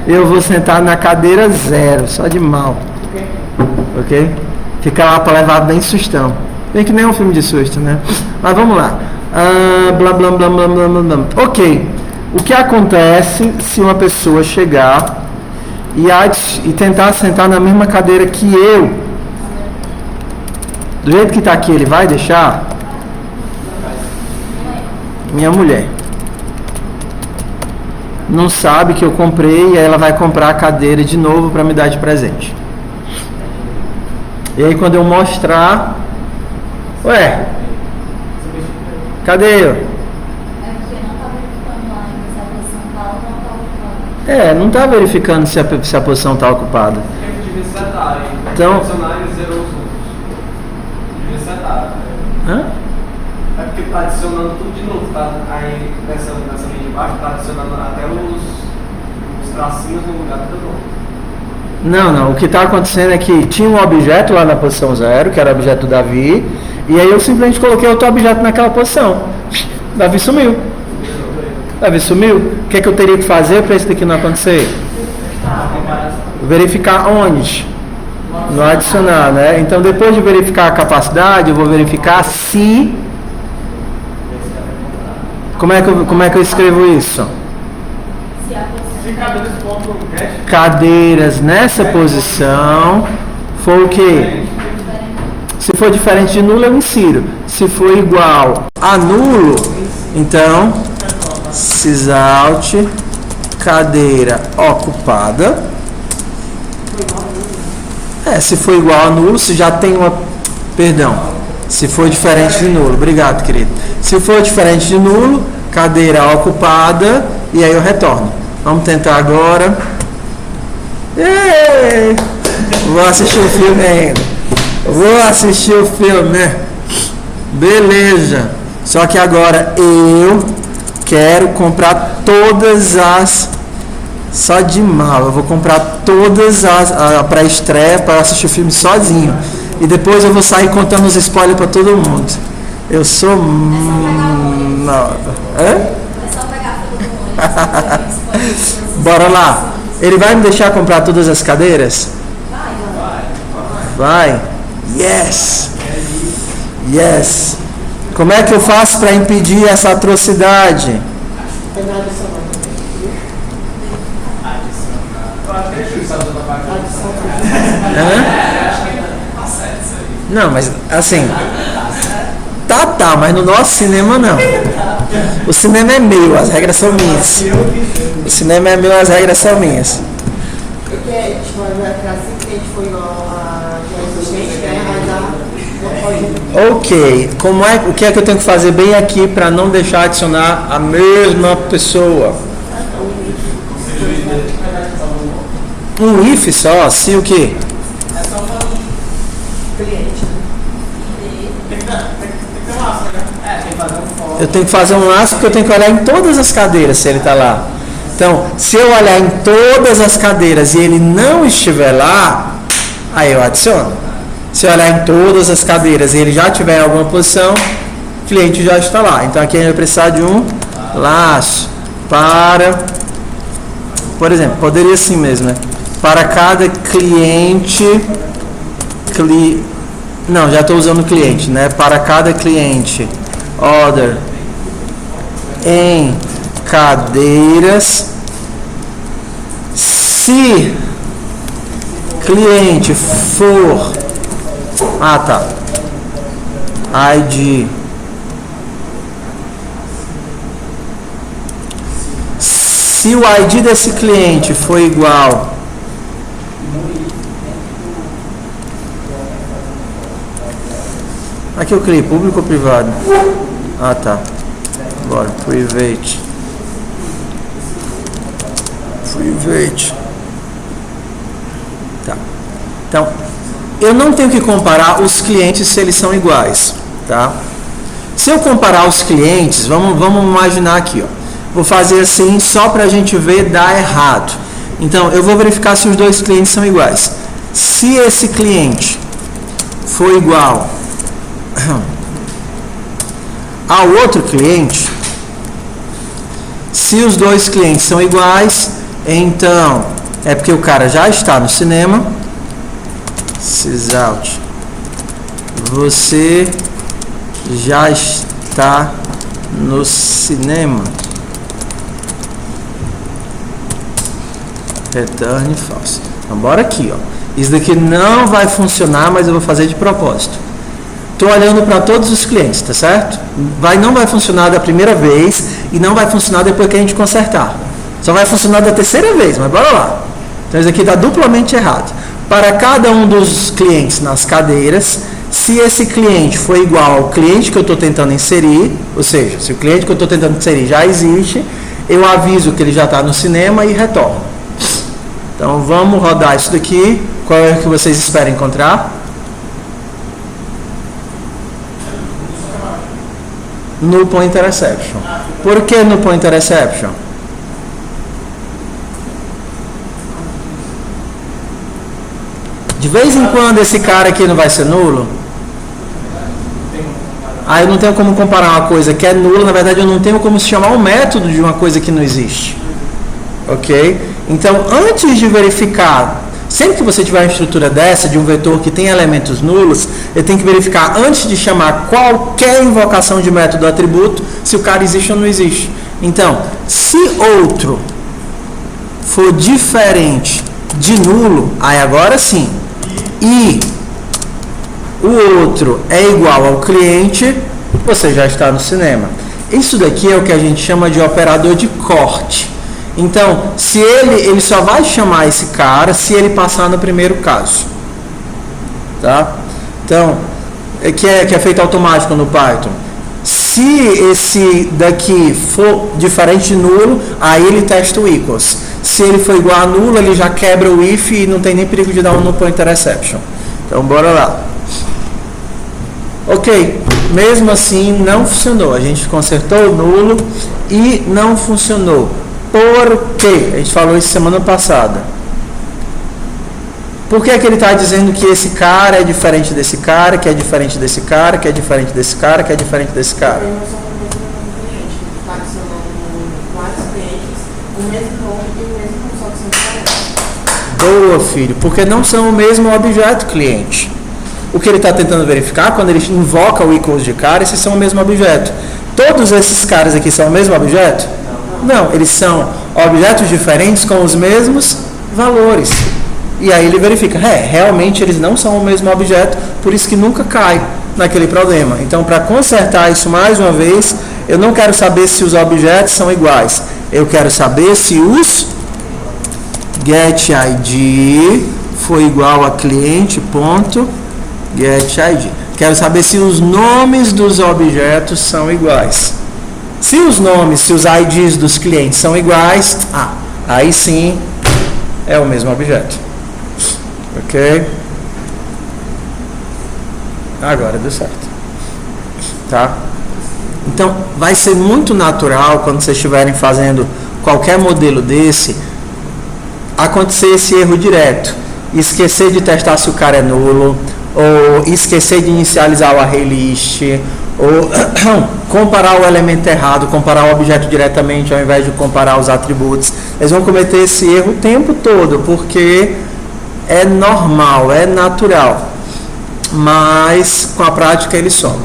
[SPEAKER 1] Eu vou sentar na cadeira 0, só de mal. Ok? Fica lá para levar bem sustão. Bem que nem um filme de susto, né? Mas vamos lá. Blá, blá, blá, blá, blá, blá, blá. Ok. O que acontece se uma pessoa chegar e tentar sentar na mesma cadeira que eu? Do jeito que está aqui, ele vai deixar? Minha mulher não sabe que eu comprei e aí ela vai comprar a cadeira de novo para me dar de presente. E aí quando eu mostrar, ué, cadê eu?
[SPEAKER 3] É porque não tá verificando lá se a posição tal ou não tá ocupada.
[SPEAKER 1] Não tá verificando se a posição está ocupada. Então,
[SPEAKER 2] é porque está adicionando tudo de novo, tá? Aí nessa linha de baixo está adicionando até os tracinhos no lugar do novo.
[SPEAKER 1] Não. O que está acontecendo é que tinha um objeto lá na posição 0, que era o objeto do Davi, e aí eu simplesmente coloquei outro objeto naquela posição. Davi sumiu. O que é que eu teria que fazer para isso daqui não acontecer? Verificar onde? No adicionar, né? Então, depois de verificar a capacidade, eu vou verificar se... Como é que eu escrevo isso? Cadeiras nessa posição for o quê? Se for diferente de nulo, eu insiro. Se for igual a nulo, então, sysout, cadeira ocupada. Se for igual a nulo, se já tem uma... Perdão. Se for diferente de nulo. Obrigado, querido. Se for diferente de nulo, cadeira ocupada, e aí eu retorno. Vamos tentar agora. Vou assistir o filme ainda. Vou assistir o filme, né? Beleza. Só que agora eu quero comprar todas as... Só de mal. Eu vou comprar todas as... Para estreia, para assistir o filme sozinho. E depois eu vou sair contando os spoilers para todo mundo. Eu sou...
[SPEAKER 3] É só pegar todo mundo.
[SPEAKER 1] Bora lá. Ele vai me deixar comprar todas as cadeiras? Vai. Yes. Como é que eu faço para impedir essa atrocidade? Não, mas assim... Tá, mas no nosso cinema não. O cinema é meu, as regras são minhas. O cinema é meu, as regras são minhas.
[SPEAKER 4] Porque, tipo, vai ficar assim. cliente foi igual a existente, né? Mas não pode.
[SPEAKER 1] Ok, o que é que eu tenho que fazer bem aqui para não deixar adicionar a mesma pessoa? Um if só, se o quê?
[SPEAKER 2] É só um cliente. Tem que ter um laço, né? Tem que fazer um for.
[SPEAKER 1] Eu tenho que fazer um laço porque eu tenho que olhar em todas as cadeiras se ele está lá. Então, se eu olhar em todas as cadeiras e ele não estiver lá, aí eu adiciono. Se eu olhar em todas as cadeiras e ele já estiver em alguma posição, o cliente já está lá. Então aqui a gente vai precisar de um laço para, por exemplo, poderia assim mesmo, né? Para cada cliente, não, já estou usando cliente, né? Para cada cliente, order em cadeiras, se cliente for, ID, se o ID desse cliente for igual aqui eu clico público ou privado? Bora, private. Tá. Então, eu não tenho que comparar os clientes se eles são iguais, tá? Se eu comparar os clientes, vamos imaginar aqui, ó. Vou fazer assim só para a gente ver dar errado. Então, eu vou verificar se os dois clientes são iguais. Se esse cliente for igual ao outro cliente, se os dois clientes são iguais, então é porque o cara já está no cinema. Sysout, você já está no cinema. Return false. Então bora aqui, ó. Isso daqui não vai funcionar, mas eu vou fazer de propósito. Estou olhando para todos os clientes, tá certo? Não vai funcionar da primeira vez e não vai funcionar depois que a gente consertar. Só vai funcionar da terceira vez, mas bora lá. Então isso aqui está duplamente errado. Para cada um dos clientes nas cadeiras, se esse cliente for igual ao cliente que eu estou tentando inserir, ou seja, se o cliente que eu estou tentando inserir já existe, eu aviso que ele já está no cinema e retorno. Então vamos rodar isso daqui. Qual é o que vocês esperam encontrar? Null pointer exception. Por que null pointer exception? De vez em quando esse cara aqui não vai ser nulo. Eu não tenho como comparar uma coisa que é nula. Na verdade, eu não tenho como chamar um método de uma coisa que não existe. Ok? Então, antes de verificar, sempre que você tiver uma estrutura dessa, de um vetor que tem elementos nulos, eu tenho que verificar, antes de chamar qualquer invocação de método ou atributo, se o cara existe ou não existe. Então, se outro for diferente de nulo, aí agora sim, e o outro é igual ao cliente, você já está no cinema. Isso daqui é o que a gente chama de operador de corte. Então, se ele só vai chamar esse cara se ele passar no primeiro caso. Tá? Então, que é feito automático no Python. Se esse daqui for diferente de nulo, aí ele testa o equals. Se ele for igual a nulo, ele já quebra o if e não tem nem perigo de dar um null pointer exception. Então, bora lá. Ok, mesmo assim não funcionou. A gente consertou o nulo e não funcionou. Por quê? A gente falou isso semana passada. Por que ele está dizendo que esse cara é diferente desse cara, que é diferente desse cara, que é diferente desse cara, que é diferente desse cara? Boa, filho, porque não são o mesmo objeto cliente. O que ele está tentando verificar, quando ele invoca o equals de cara, esses são o mesmo objeto. Todos esses caras aqui são o mesmo objeto? Não, eles são objetos diferentes com os mesmos valores. E aí ele verifica, realmente eles não são o mesmo objeto, por isso que nunca cai naquele problema. Então, para consertar isso mais uma vez, eu não quero saber se os objetos são iguais. Eu quero saber se os getID foi igual a cliente.getID. Quero saber se os nomes dos objetos são iguais. Se os nomes, se os IDs dos clientes são iguais, aí sim é o mesmo objeto. Ok? Agora deu certo. Tá? Então, vai ser muito natural quando vocês estiverem fazendo qualquer modelo desse, acontecer esse erro direto. Esquecer de testar se o cara é nulo, ou esquecer de inicializar o array list, ou comparar o elemento errado, comparar o objeto diretamente ao invés de comparar os atributos. Eles vão cometer esse erro o tempo todo, porque é normal, é natural, mas com a prática ele some.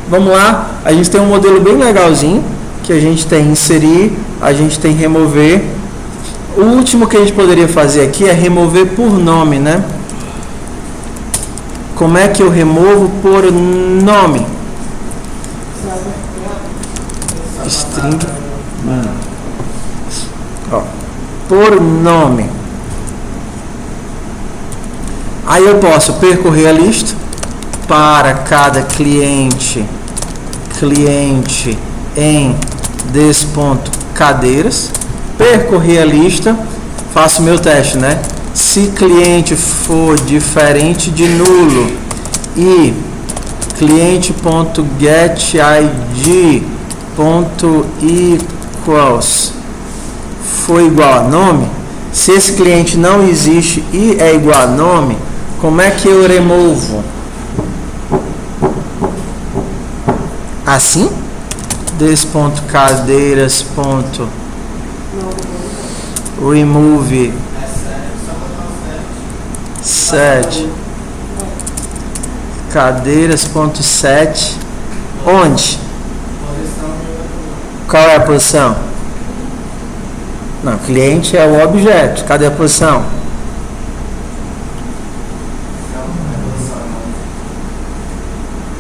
[SPEAKER 1] Vamos lá, a gente tem um modelo bem legalzinho, que a gente tem inserir, a gente tem remover. O último que a gente poderia fazer aqui é remover por nome, né? Como é que eu removo por nome? String. Por nome. Aí eu posso percorrer a lista para cada cliente em des.cadeiras. Percorrer a lista, faço meu teste, né? Se cliente for diferente de nulo e cliente.getId.equals for igual a nome, se esse cliente não existe e é igual a nome, como é que eu removo? Assim? des.cadeiras.remove set cadeiras.set onde? Qual é a posição? Não, cliente é o objeto. Cadê a posição?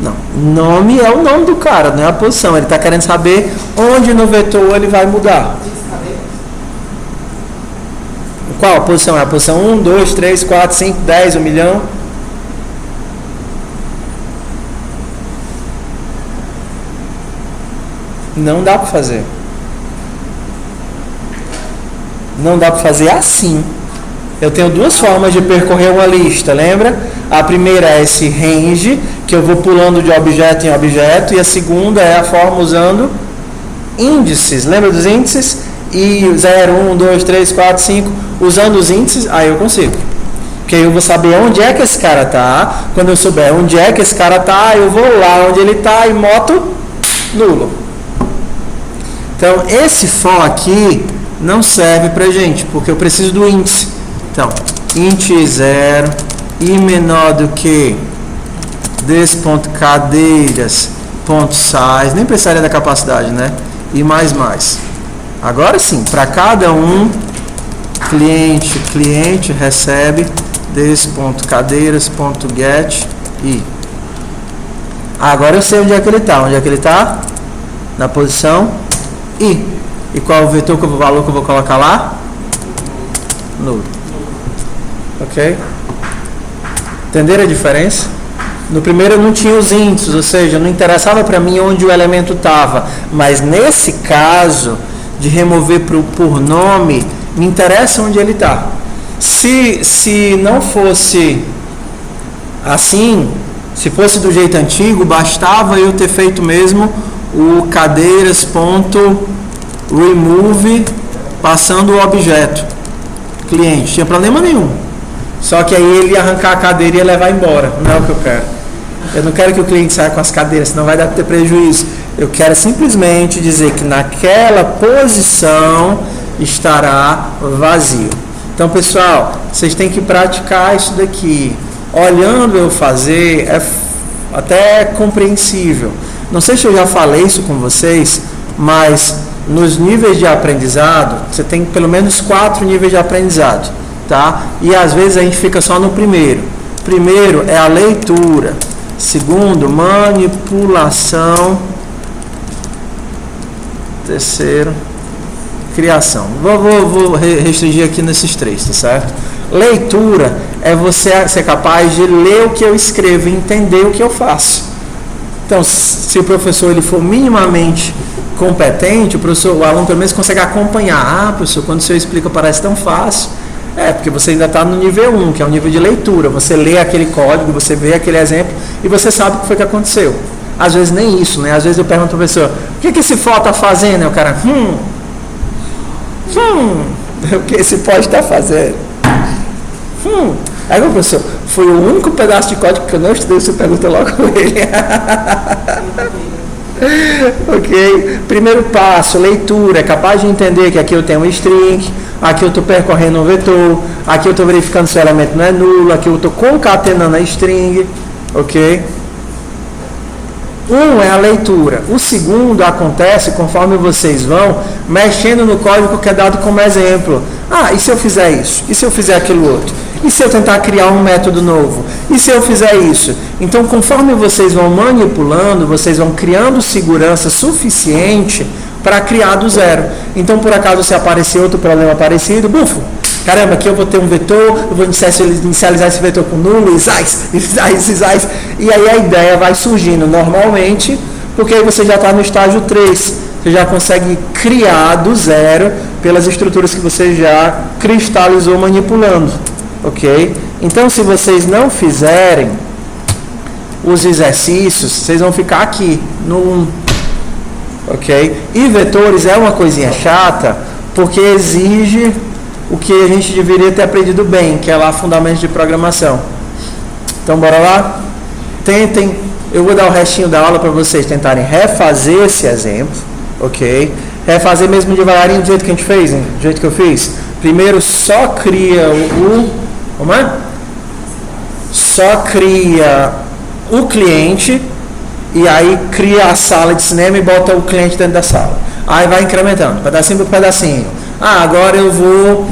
[SPEAKER 1] Não, nome é o nome do cara, não é a posição. Ele está querendo saber onde no vetor ele vai mudar. Qual a posição? É a posição 1, 2, 3, 4, 5, 10, 1 milhão? Não dá para fazer. Não dá para fazer assim. Eu tenho duas formas de percorrer uma lista, lembra? A primeira é esse range, que eu vou pulando de objeto em objeto, e a segunda é a forma usando índices. Lembra dos índices? E 0, 1, 2, 3, 4, 5, usando os índices, aí eu consigo. Porque aí eu vou saber onde é que esse cara está. Quando eu souber onde é que esse cara está, eu vou lá onde ele está e moto nulo. Então, esse for aqui não serve pra gente, porque eu preciso do índice. Então, int 0 e menor do que des.cadeiras.size, nem precisaria da capacidade, né? E mais. Agora sim, para cada um, cliente recebe des.cadeiras.get e agora eu sei onde é que ele está. Onde é que ele está? Na posição i. E qual é o vetor, o valor que eu vou colocar lá? Nulo. Ok? Entenderam a diferença? No primeiro eu não tinha os índices, ou seja, não interessava para mim onde o elemento estava. Mas nesse caso de remover por nome, me interessa onde ele está. Se não fosse assim, se fosse do jeito antigo, bastava eu ter feito mesmo o cadeiras.remove passando o objeto cliente, tinha problema nenhum. Só que aí ele ia arrancar a cadeira e ia levar embora. Não é o que eu quero. Eu não quero que o cliente saia com as cadeiras, senão vai dar para ter prejuízo. Eu quero simplesmente dizer que naquela posição estará vazio. Então, pessoal, vocês têm que praticar isso daqui. Olhando eu fazer, é até compreensível. Não sei se eu já falei isso com vocês, mas nos níveis de aprendizado, você tem pelo menos 4 níveis de aprendizado, tá? E às vezes a gente fica só no primeiro. Primeiro é a leitura. Segundo, manipulação. Terceiro, criação. Vou restringir aqui nesses 3, tá certo? Leitura é você ser capaz de ler o que eu escrevo e entender o que eu faço. Então, se o professor ele for minimamente competente, o aluno pelo menos consegue acompanhar. Ah, professor, quando o senhor explica parece tão fácil. Porque você ainda está no nível 1, que é o nível de leitura. Você lê aquele código, você vê aquele exemplo e você sabe o que foi que aconteceu. Às vezes nem isso, né? Às vezes eu pergunto ao professor, o que esse pó está fazendo? E o cara, o que esse pó está fazendo? Aí o professor, foi o único pedaço de código que eu não estudei, você pergunta logo com ele. Ok? Primeiro passo, leitura, é capaz de entender que aqui eu tenho um string, aqui eu estou percorrendo um vetor, aqui eu estou verificando se o elemento não é nulo, aqui eu estou concatenando a string, ok? É a leitura. O segundo acontece conforme vocês vão mexendo no código que é dado como exemplo. E se eu fizer isso? E se eu fizer aquilo outro? E se eu tentar criar um método novo? E se eu fizer isso? Então, conforme vocês vão manipulando, vocês vão criando segurança suficiente para criar do zero. Então, por acaso, se aparecer outro problema parecido, bufo, caramba, aqui eu vou ter um vetor, eu vou inicializar esse vetor com nulo, isais, e aí a ideia vai surgindo normalmente, porque aí você já está no estágio 3, você já consegue criar do zero pelas estruturas que você já cristalizou manipulando, ok? Então, se vocês não fizerem os exercícios, vocês vão ficar aqui, no 1, ok? E vetores é uma coisinha chata, porque exige o que a gente deveria ter aprendido bem, que é lá fundamentos de programação. Então, bora lá? Tentem, eu vou dar o restinho da aula para vocês tentarem refazer esse exemplo, ok? Refazer mesmo devagarinho do jeito que a gente fez, hein? Do jeito que eu fiz. Primeiro, só cria como é? Só cria o cliente e aí cria a sala de cinema e bota o cliente dentro da sala. Aí vai incrementando, pedacinho por pedacinho. Agora eu vou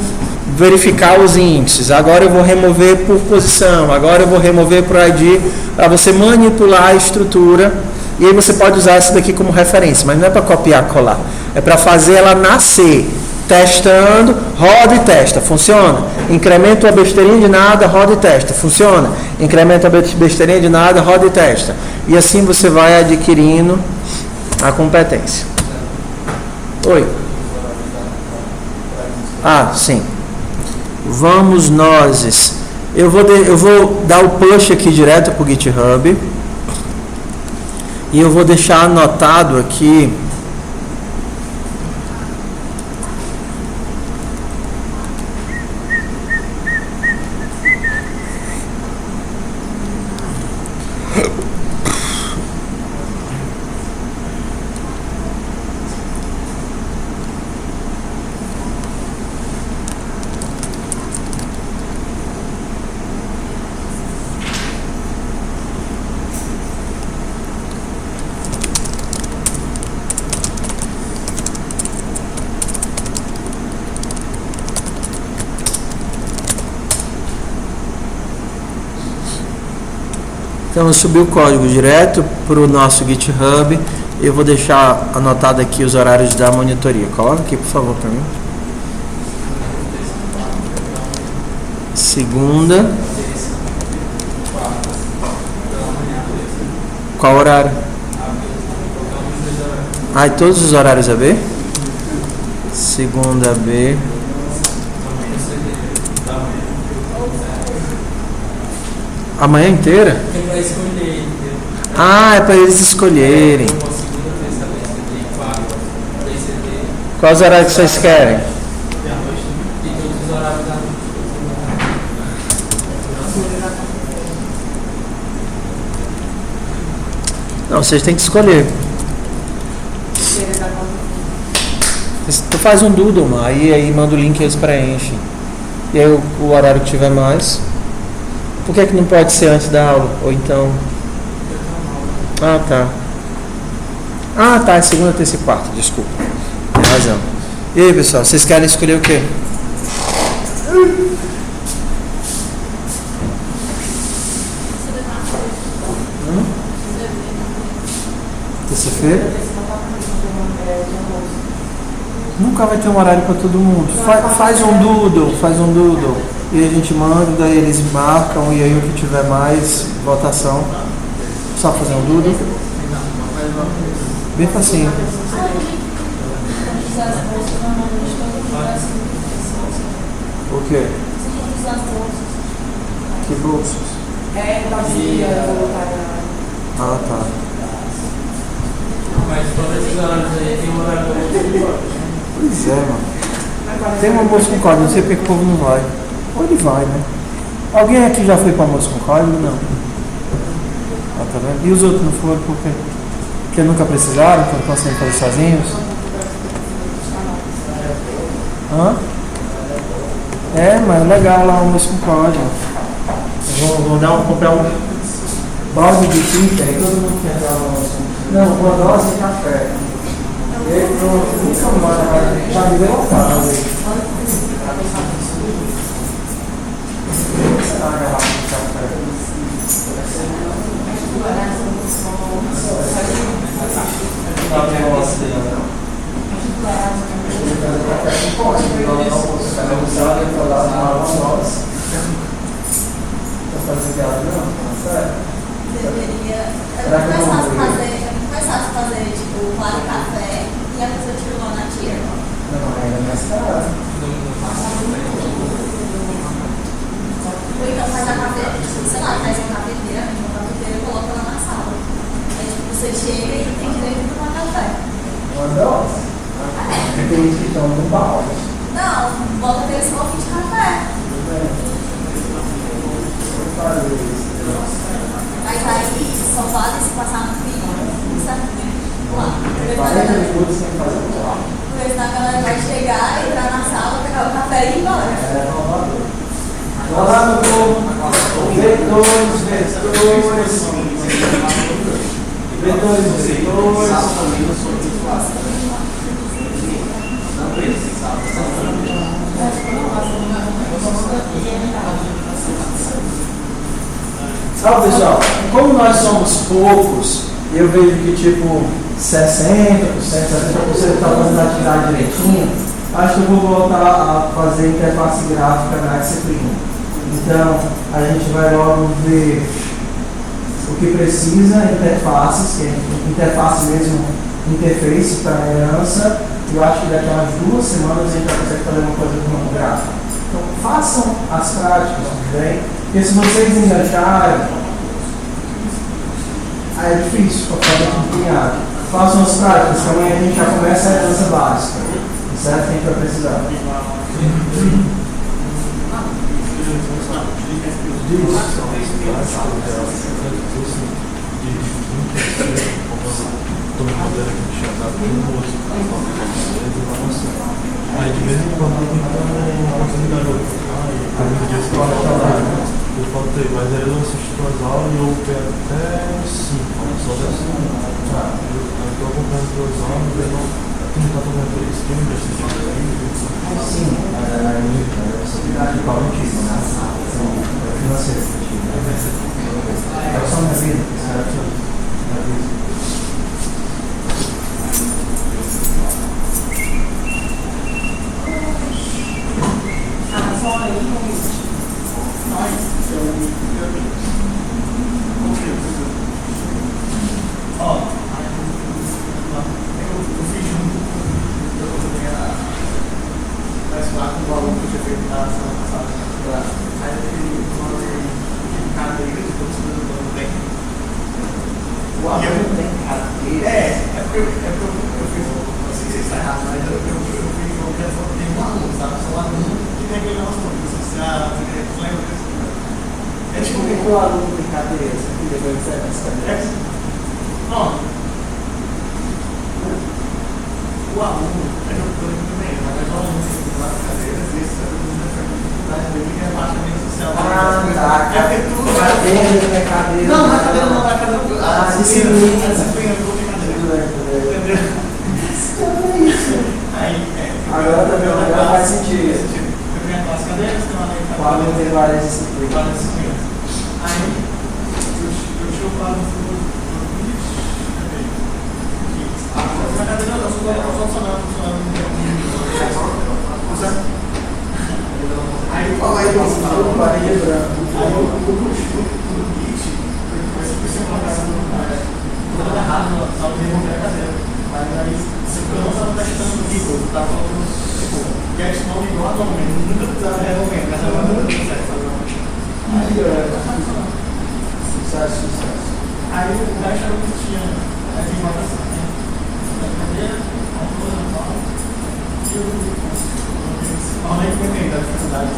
[SPEAKER 1] verificar os índices, agora eu vou remover por posição, agora eu vou remover por ID, para você manipular a estrutura, e aí você pode usar isso daqui como referência, mas não é para copiar e colar, é para fazer ela nascer, testando, roda e testa, funciona, incrementa a besteirinha de nada, roda e testa, funciona, incrementa a besteirinha de nada, roda e testa, e assim você vai adquirindo a competência. Oi. Sim. Vamos nós. Eu vou dar o push aqui direto para o GitHub. E eu vou deixar anotado aqui. Então eu subi o código direto para o nosso GitHub. Eu vou deixar anotado aqui os horários da monitoria. Coloca aqui, por favor, para mim. Segunda. Qual horário? E todos os horários a B? Segunda B. A manhã inteira?
[SPEAKER 5] É para escolher, entendeu?
[SPEAKER 1] É para eles escolherem. Quais horários que vocês querem?
[SPEAKER 5] E todos os horários da noite.
[SPEAKER 1] Não, vocês têm que escolher. Tu faz um doodle, aí manda o link e eles preenchem. E aí o horário que tiver mais. Por que não pode ser antes da aula? Ou então... tá. É segunda, terça e quarta, desculpa. Tem razão. E aí, pessoal, vocês querem escolher o quê? Terça-feira? Nunca vai ter um horário para todo mundo. Faz um doodle. e a gente manda, daí eles marcam e aí o que tiver mais votação, só fazer um dudo. Bem facinho. O quê? Que bolsas?
[SPEAKER 4] Vazia, voluntária.
[SPEAKER 1] Ah, tá.
[SPEAKER 5] Mas todos esses horários aí tem um horário do almoço.
[SPEAKER 1] Pois é, mano. Tem um almoço com código, não sei porque que o povo não vai. Ou ele vai, né? Alguém aqui já foi para almoço com código? Não. Ah, tá vendo? E os outros não foram por quê? Porque nunca precisaram, porque não conseguem fazer sozinhos? Hã? É, mas é legal lá o almoço com código. Vou comprar um balde de tinta, aí todo mundo quer dar um almoço. Não, uma dose de café. E aí pronto, nunca mais, já me deu uma casa aí. Será uma garrafa de café?
[SPEAKER 3] Deveria. É muito mais fácil fazer, tipo, vale café e a pessoa tira uma na tia.
[SPEAKER 1] Não, ainda mais caro.
[SPEAKER 3] Ou então faz a cafeteira, sei lá, faz uma cafeteira e coloca lá na sala. Aí, tipo, você chega e tem direito de tomar café.
[SPEAKER 1] Uma dose? Tem gente que toma no balde.
[SPEAKER 3] Não, bota aquele só de café. Mas aí só vale se passar no fim, certo? Lá. Porque senão a galera vai chegar, entrar na sala, pegar o café e ir embora.
[SPEAKER 1] Olá, meu povo. V2, Sabe, pessoal, como nós somos poucos, eu vejo que tipo 60%, 70% está fazendo a atividade direitinho, acho que eu vou voltar a fazer interface gráfica na disciplina. Então, a gente vai logo ver o que precisa, interfaces, que é interface mesmo, interface para herança. Eu acho que daqui a umas 2 semanas a gente vai conseguir fazer uma coisa com uma gráfica. Então, façam as práticas, tudo bem? Porque se vocês engancharem, aí é difícil para fazer acompanhado. Façam as práticas, que amanhã a gente já começa a herança básica. Certo? Quem vai precisar?
[SPEAKER 6] Aí de vez em quando eu tenho oportunidade eu faltei, mas aí eu assisto as aulas e eu pego até 5, só dessa eu estou acompanhando 2 aulas, eu não está tomando 3 filmes,
[SPEAKER 1] Sim, principalmente financeira. É só minha vida, certo? Agora também agora faz sentido. Quando tem várias disciplinas.
[SPEAKER 6] Aí, eu tinha falado na cadeira não, só funcionando.
[SPEAKER 2] Aí eu
[SPEAKER 1] Fala aí, nossa, parede branca.
[SPEAKER 5] Tudo errado, só o mesmo brincadeira. Mas aí, eu não estava testando o Google, eu estava falando, tipo, questão igual a nome, nunca precisava resolver, mas agora não deu certo.
[SPEAKER 1] Sucesso.
[SPEAKER 5] Aí o resto era o que tinha de inovação, né? Brincadeira, autor, normal, e o normalmente foi bem da dificuldade.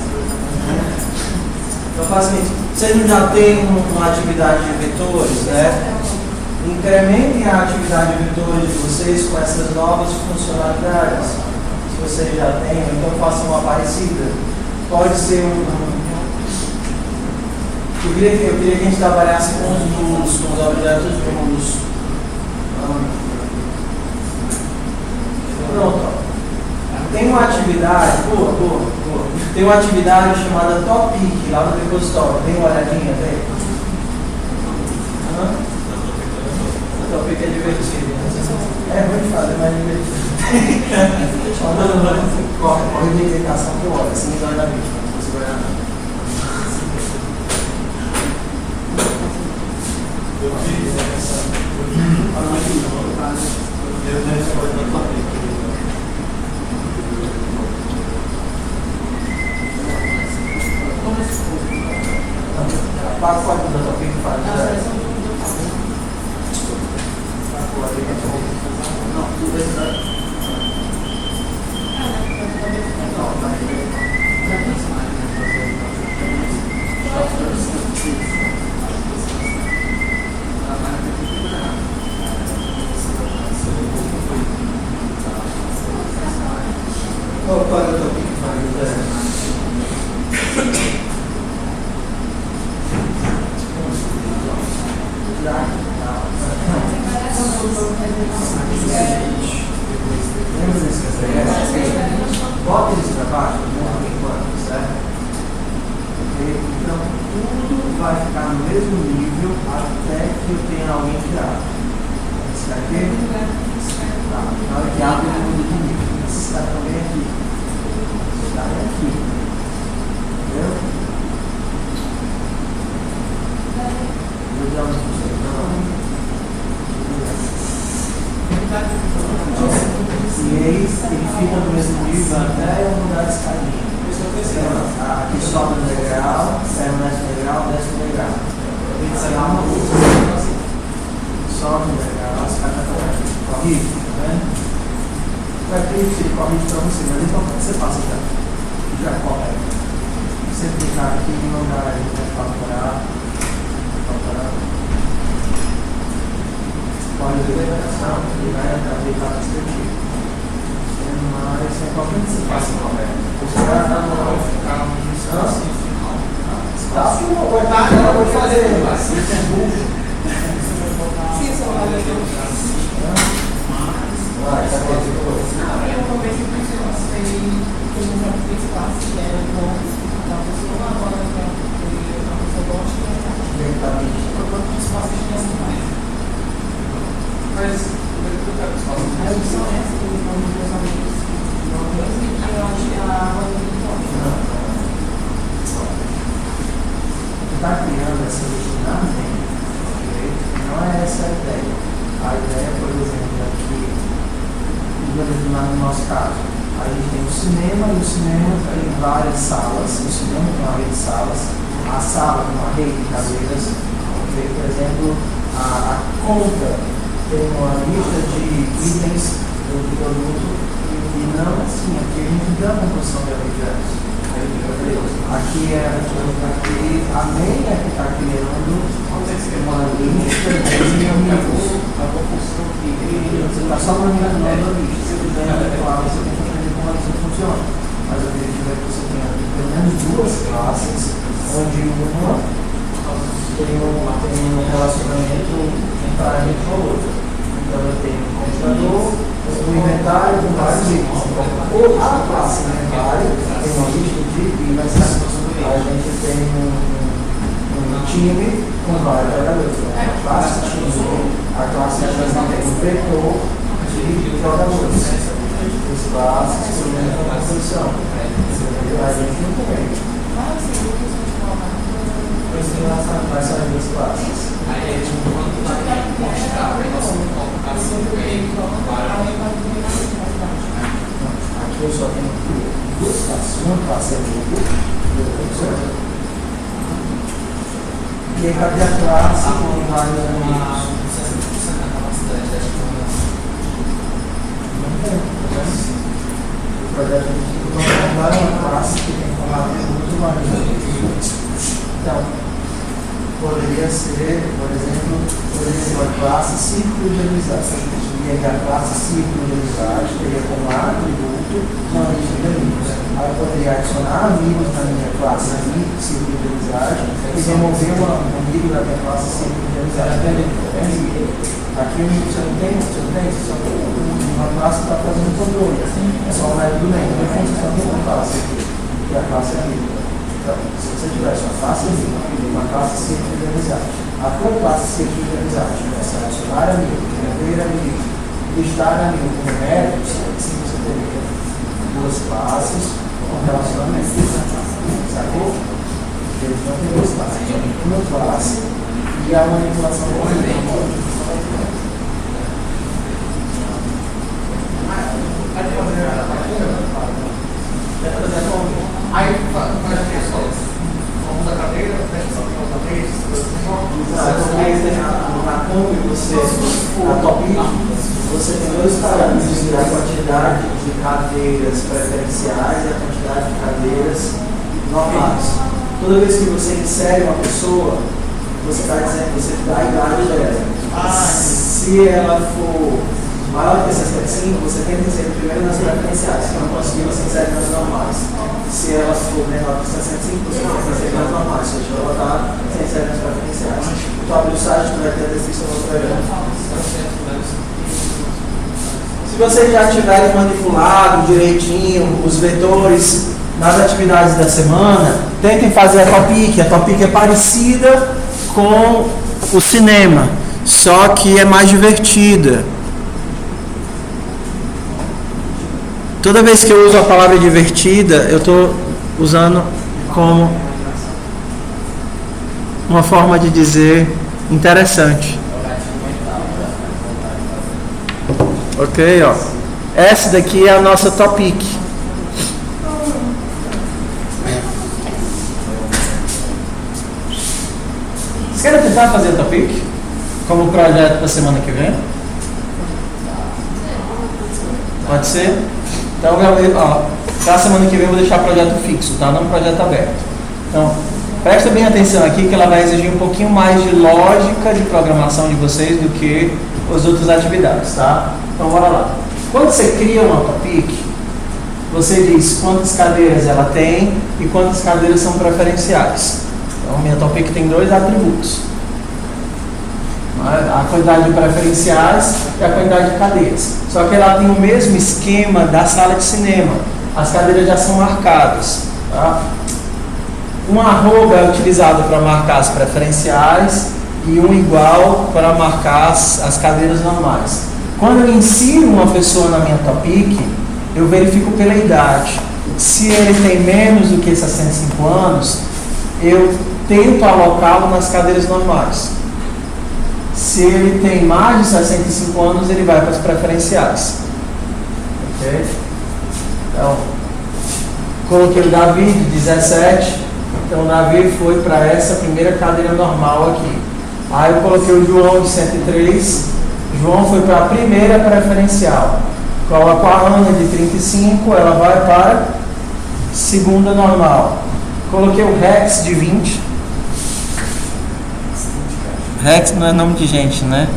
[SPEAKER 1] Então faz o seguinte, vocês não já têm uma atividade de vetores, né? Incrementem a atividade de vetores de vocês com essas novas funcionalidades. Se vocês já têm, então façam uma parecida. Pode ser eu queria que a gente trabalhasse com os nulos, com os objetos nulos. Pronto. Tem uma atividade, tem uma atividade chamada Topic lá no repositório. Tem uma olhadinha, tem? O Topic é divertido. É ruim de fazer, mas é divertido. Corre de indicação que eu olho, assim não vai dar vídeo, não você vai dar. Pode mudar o que faz. Bota eles para baixo, por enquanto, certo? Então, tudo vai ficar no mesmo nível até que eu tenha alguém que abre. Esse daqui? Tá. Na hora que abre, eu mudo de nível. Esse cara também aqui. Esse cara é aqui. Entendeu? Vou dar uma função. E ele fica no mesmo nível até eu mudar de escadinha. Aqui sobe no degrau, sai no décimo degrau, décimo degrau. Tem que sair uma coisa. Sobe no degrau, a escada corre, né? Vai ter que ele corre para você, mas então você passa já corre. Você clicar aqui e mandar ele para favorar. Pode ver a versão, ele vai aproveitar a perspectiva. Mas é importante você faça você vai dar uma ficar no espaço final. Espaço não vai estar, ela pode fazer.
[SPEAKER 4] Sim, só vai ver.
[SPEAKER 1] Vai, tá bom.
[SPEAKER 4] Eu talvez eu pensei que eu não fiz espaço, que era bom da pessoa, agora que a pessoa gosta, eu vou ter espaço de mais.
[SPEAKER 2] Mas eu quero espaço.
[SPEAKER 4] A opção é essa que eu vou dos meus amigos. Eu acho que a roda muito forte.
[SPEAKER 1] Você está criando essa lista na mente, ok? Não é essa a ideia. A ideia, por exemplo, aqui, no nosso caso, a gente tem o cinema e o cinema tem várias salas. O cinema tem uma rede de salas, a sala tem uma rede de cadeiras. Ok? Por exemplo, a conta tem uma lista de itens do produto e não assim, aqui a gente dá uma posição de objetos. Aqui a meia que está criando uma lista de amigos. Você está só manipulando a lista. Se você quiser falar, você tem que aprender como a lista funciona. Mas o objetivo é que você tenha pelo menos duas classes, onde uma tem um relacionamento entre com a outra. Então eu tenho um computador, um inventário com vários itens. Ou a classe inventário tem uma lista de itens. A gente tem um time com vários jogadores. A classe time, a classe tem um vetor de jogadores. As classes, por exemplo, a composição. A gente não tem. E aí cabe a classe com vários amigos. Não tem, o projeto de uma classe que tem como atributo vários amigos. Então, poderia ser, por exemplo, uma classe círculo de amizade. E aí a classe círculo de amizade teria como atributo uma lista de amigos. Aí eu poderia adicionar amigos na minha classe círculo de amizade e remover um amigo da minha classe círculo de amizade. Aqui você não tem, só tem uma classe que está fazendo controle. É só um método bem, não é função de uma classe aqui, que é a classe amigo. Então, se você tivesse uma classe amigo, uma classe círculo de amizade, a tua classe círculo de amizade vai ser adicionar amigo, remover amigo, listar amigo com métodos, assim você teria duas classes com relacionamento. Sacou? Eles não têm duas classes, tem uma classe e a manipulação do movimento.
[SPEAKER 2] Aí, faz o que só? Vamos da cadeira, fecha só com a cadeira,
[SPEAKER 1] Na Kombi, na Topic, você tem dois parâmetros, a quantidade de cadeiras preferenciais e a quantidade de cadeiras normais. Toda vez que você insere uma pessoa, você está dizendo, você dá a idade dela. Se ela for maior que 65, você tem que inserir primeiro nas preferenciais. Se não conseguir, você insere nas normais. Se ela for menor que 65, você tem que inserir nas normais. Se ela está, você insere nas preferenciais. Tu abre o site, tu vai ter a descrição do programa. Se vocês já tiverem manipulado direitinho os vetores nas atividades da semana, tentem fazer a Topic. A Topic é parecida com o cinema, só que é mais divertida. Toda vez que eu uso a palavra divertida, eu estou usando como uma forma de dizer interessante. Ok, ó. Essa daqui é a nossa Topic. Vocês querem tentar fazer a Topic como projeto para a semana que vem? Pode ser? Então, para a semana que vem eu vou deixar o projeto fixo, tá? Não um projeto aberto. Então, presta bem atenção aqui que ela vai exigir um pouquinho mais de lógica de programação de vocês do que as outras atividades, tá? Então, bora lá. Quando você cria uma Topic, você diz quantas cadeiras ela tem e quantas cadeiras são preferenciais. Então, minha Topic tem dois atributos. A quantidade de preferenciais e a quantidade de cadeiras. Só que ela tem o mesmo esquema da sala de cinema. As cadeiras já são marcadas. Tá? Um arroba é utilizado para marcar as preferenciais e um igual para marcar as cadeiras normais. Quando eu insiro uma pessoa na minha Topic, eu verifico pela idade. Se ele tem menos do que 65 anos, eu tento alocá-lo nas cadeiras normais. Se ele tem mais de 65 anos, ele vai para as preferenciais. Ok? Então, coloquei o Davi de 17. Então, o Davi foi para essa primeira cadeira normal aqui. Aí eu coloquei o João de 103. João foi para a primeira preferencial. Coloco a Ana de 35, ela vai para a segunda normal. Coloquei o Rex de 20. Rex não é nome de gente, né?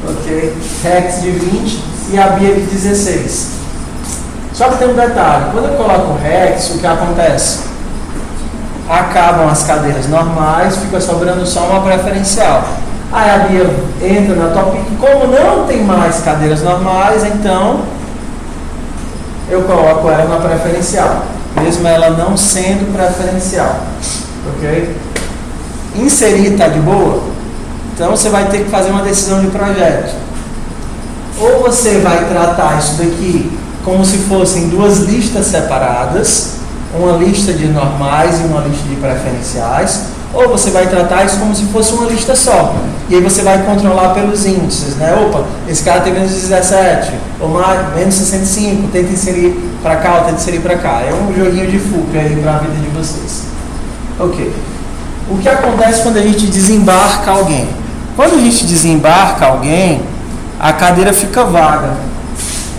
[SPEAKER 1] Ok. Rex de 20 e a Bia de 16. Só que tem um detalhe. Quando eu coloco o Rex, o que acontece? Acabam as cadeiras normais, fica sobrando só uma preferencial. Aí a Bia entra na Topic. Como não tem mais cadeiras normais, então eu coloco ela na preferencial, mesmo ela não sendo preferencial. Ok? Inserir está de boa? Então você vai ter que fazer uma decisão de projeto. Ou você vai tratar isso daqui como se fossem duas listas separadas, uma lista de normais e uma lista de preferenciais, ou você vai tratar isso como se fosse uma lista só. E aí você vai controlar pelos índices, né? Opa, esse cara tem menos 17, ou mais, menos 65, tenta inserir para cá ou tenta inserir para cá. É um joguinho de FUP aí para a vida de vocês. Ok. O que acontece quando a gente desembarca alguém? Quando a gente desembarca alguém, a cadeira fica vaga.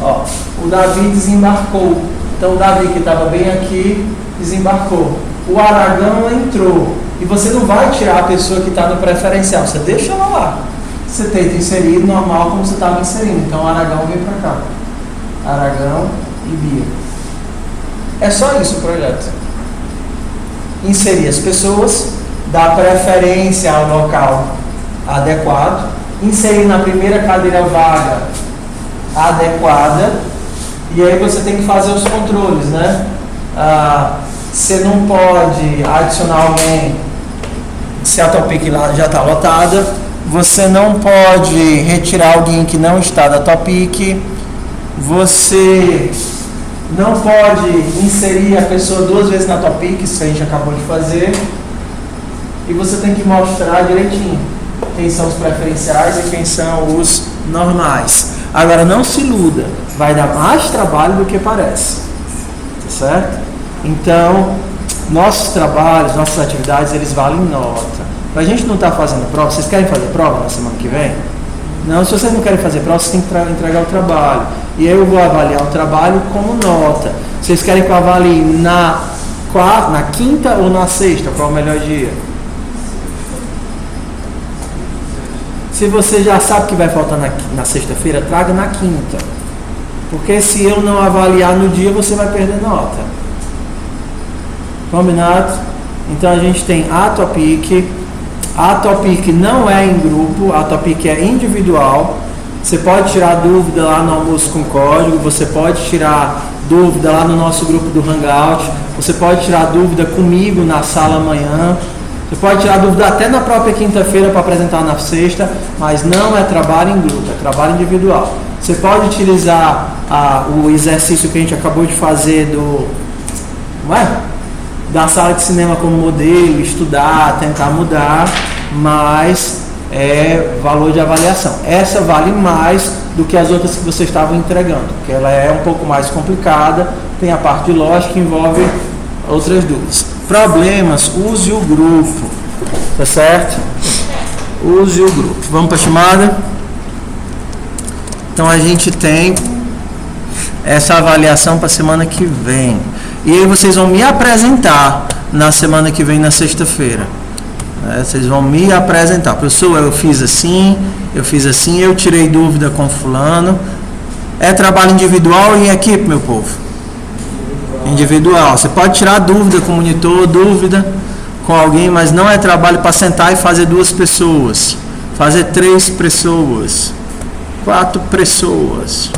[SPEAKER 1] Ó, o Davi desembarcou. Então o Davi, que estava bem aqui, desembarcou. O Aragão entrou. E você não vai tirar a pessoa que está no preferencial, você deixa ela lá. Você tenta inserir normal como você estava inserindo. Então o Aragão vem para cá. Aragão e Bia. É só isso o projeto. Inserir as pessoas, dar preferência ao local adequado, inserir na primeira cadeira vaga adequada, e aí você tem que fazer os controles, né? Você não pode adicionar alguém se a Topic já está lotada, você não pode retirar alguém que não está da Topic, você não pode inserir a pessoa 2 vezes na Topic, isso que a gente acabou de fazer, e você tem que mostrar direitinho quem são os preferenciais e quem são os normais. Agora não se iluda, vai dar mais trabalho do que parece, tá certo? Então, nossos trabalhos, nossas atividades, eles valem nota. Pra gente não estar fazendo prova, vocês querem fazer prova na semana que vem? Não, se vocês não querem fazer prova, vocês têm que entregar o trabalho. E aí eu vou avaliar o trabalho como nota. Vocês querem que eu avalie na quinta ou na sexta? Qual é o melhor dia? Se você já sabe que vai faltar na sexta-feira, traga na quinta. Porque se eu não avaliar no dia, você vai perder nota. Combinado? Então a gente tem a Topic. A Topic não é em grupo, a Topic é individual. Você pode tirar dúvida lá no Almoço com Código, você pode tirar dúvida lá no nosso grupo do Hangout, você pode tirar dúvida comigo na sala amanhã. Você pode tirar dúvida até na própria quinta-feira para apresentar na sexta, mas não é trabalho em grupo, é trabalho individual. Você pode utilizar o exercício que a gente acabou de fazer da sala de cinema como modelo, estudar, tentar mudar, mas é valor de avaliação. Essa vale mais do que as outras que vocês estavam entregando, porque ela é um pouco mais complicada, tem a parte de lógica que envolve outras dúvidas. Problemas, use o grupo, tá certo? Use o grupo. Vamos para a chamada? Então a gente tem essa avaliação para a semana que vem. E aí vocês vão me apresentar na semana que vem, na sexta-feira. Vocês vão me apresentar. Professor, eu fiz assim, eu tirei dúvida com fulano. É trabalho individual ou em equipe, meu povo? Individual. Você pode tirar dúvida com o monitor, dúvida com alguém, mas não é trabalho para sentar e fazer 2 pessoas, fazer 3 pessoas, 4 pessoas.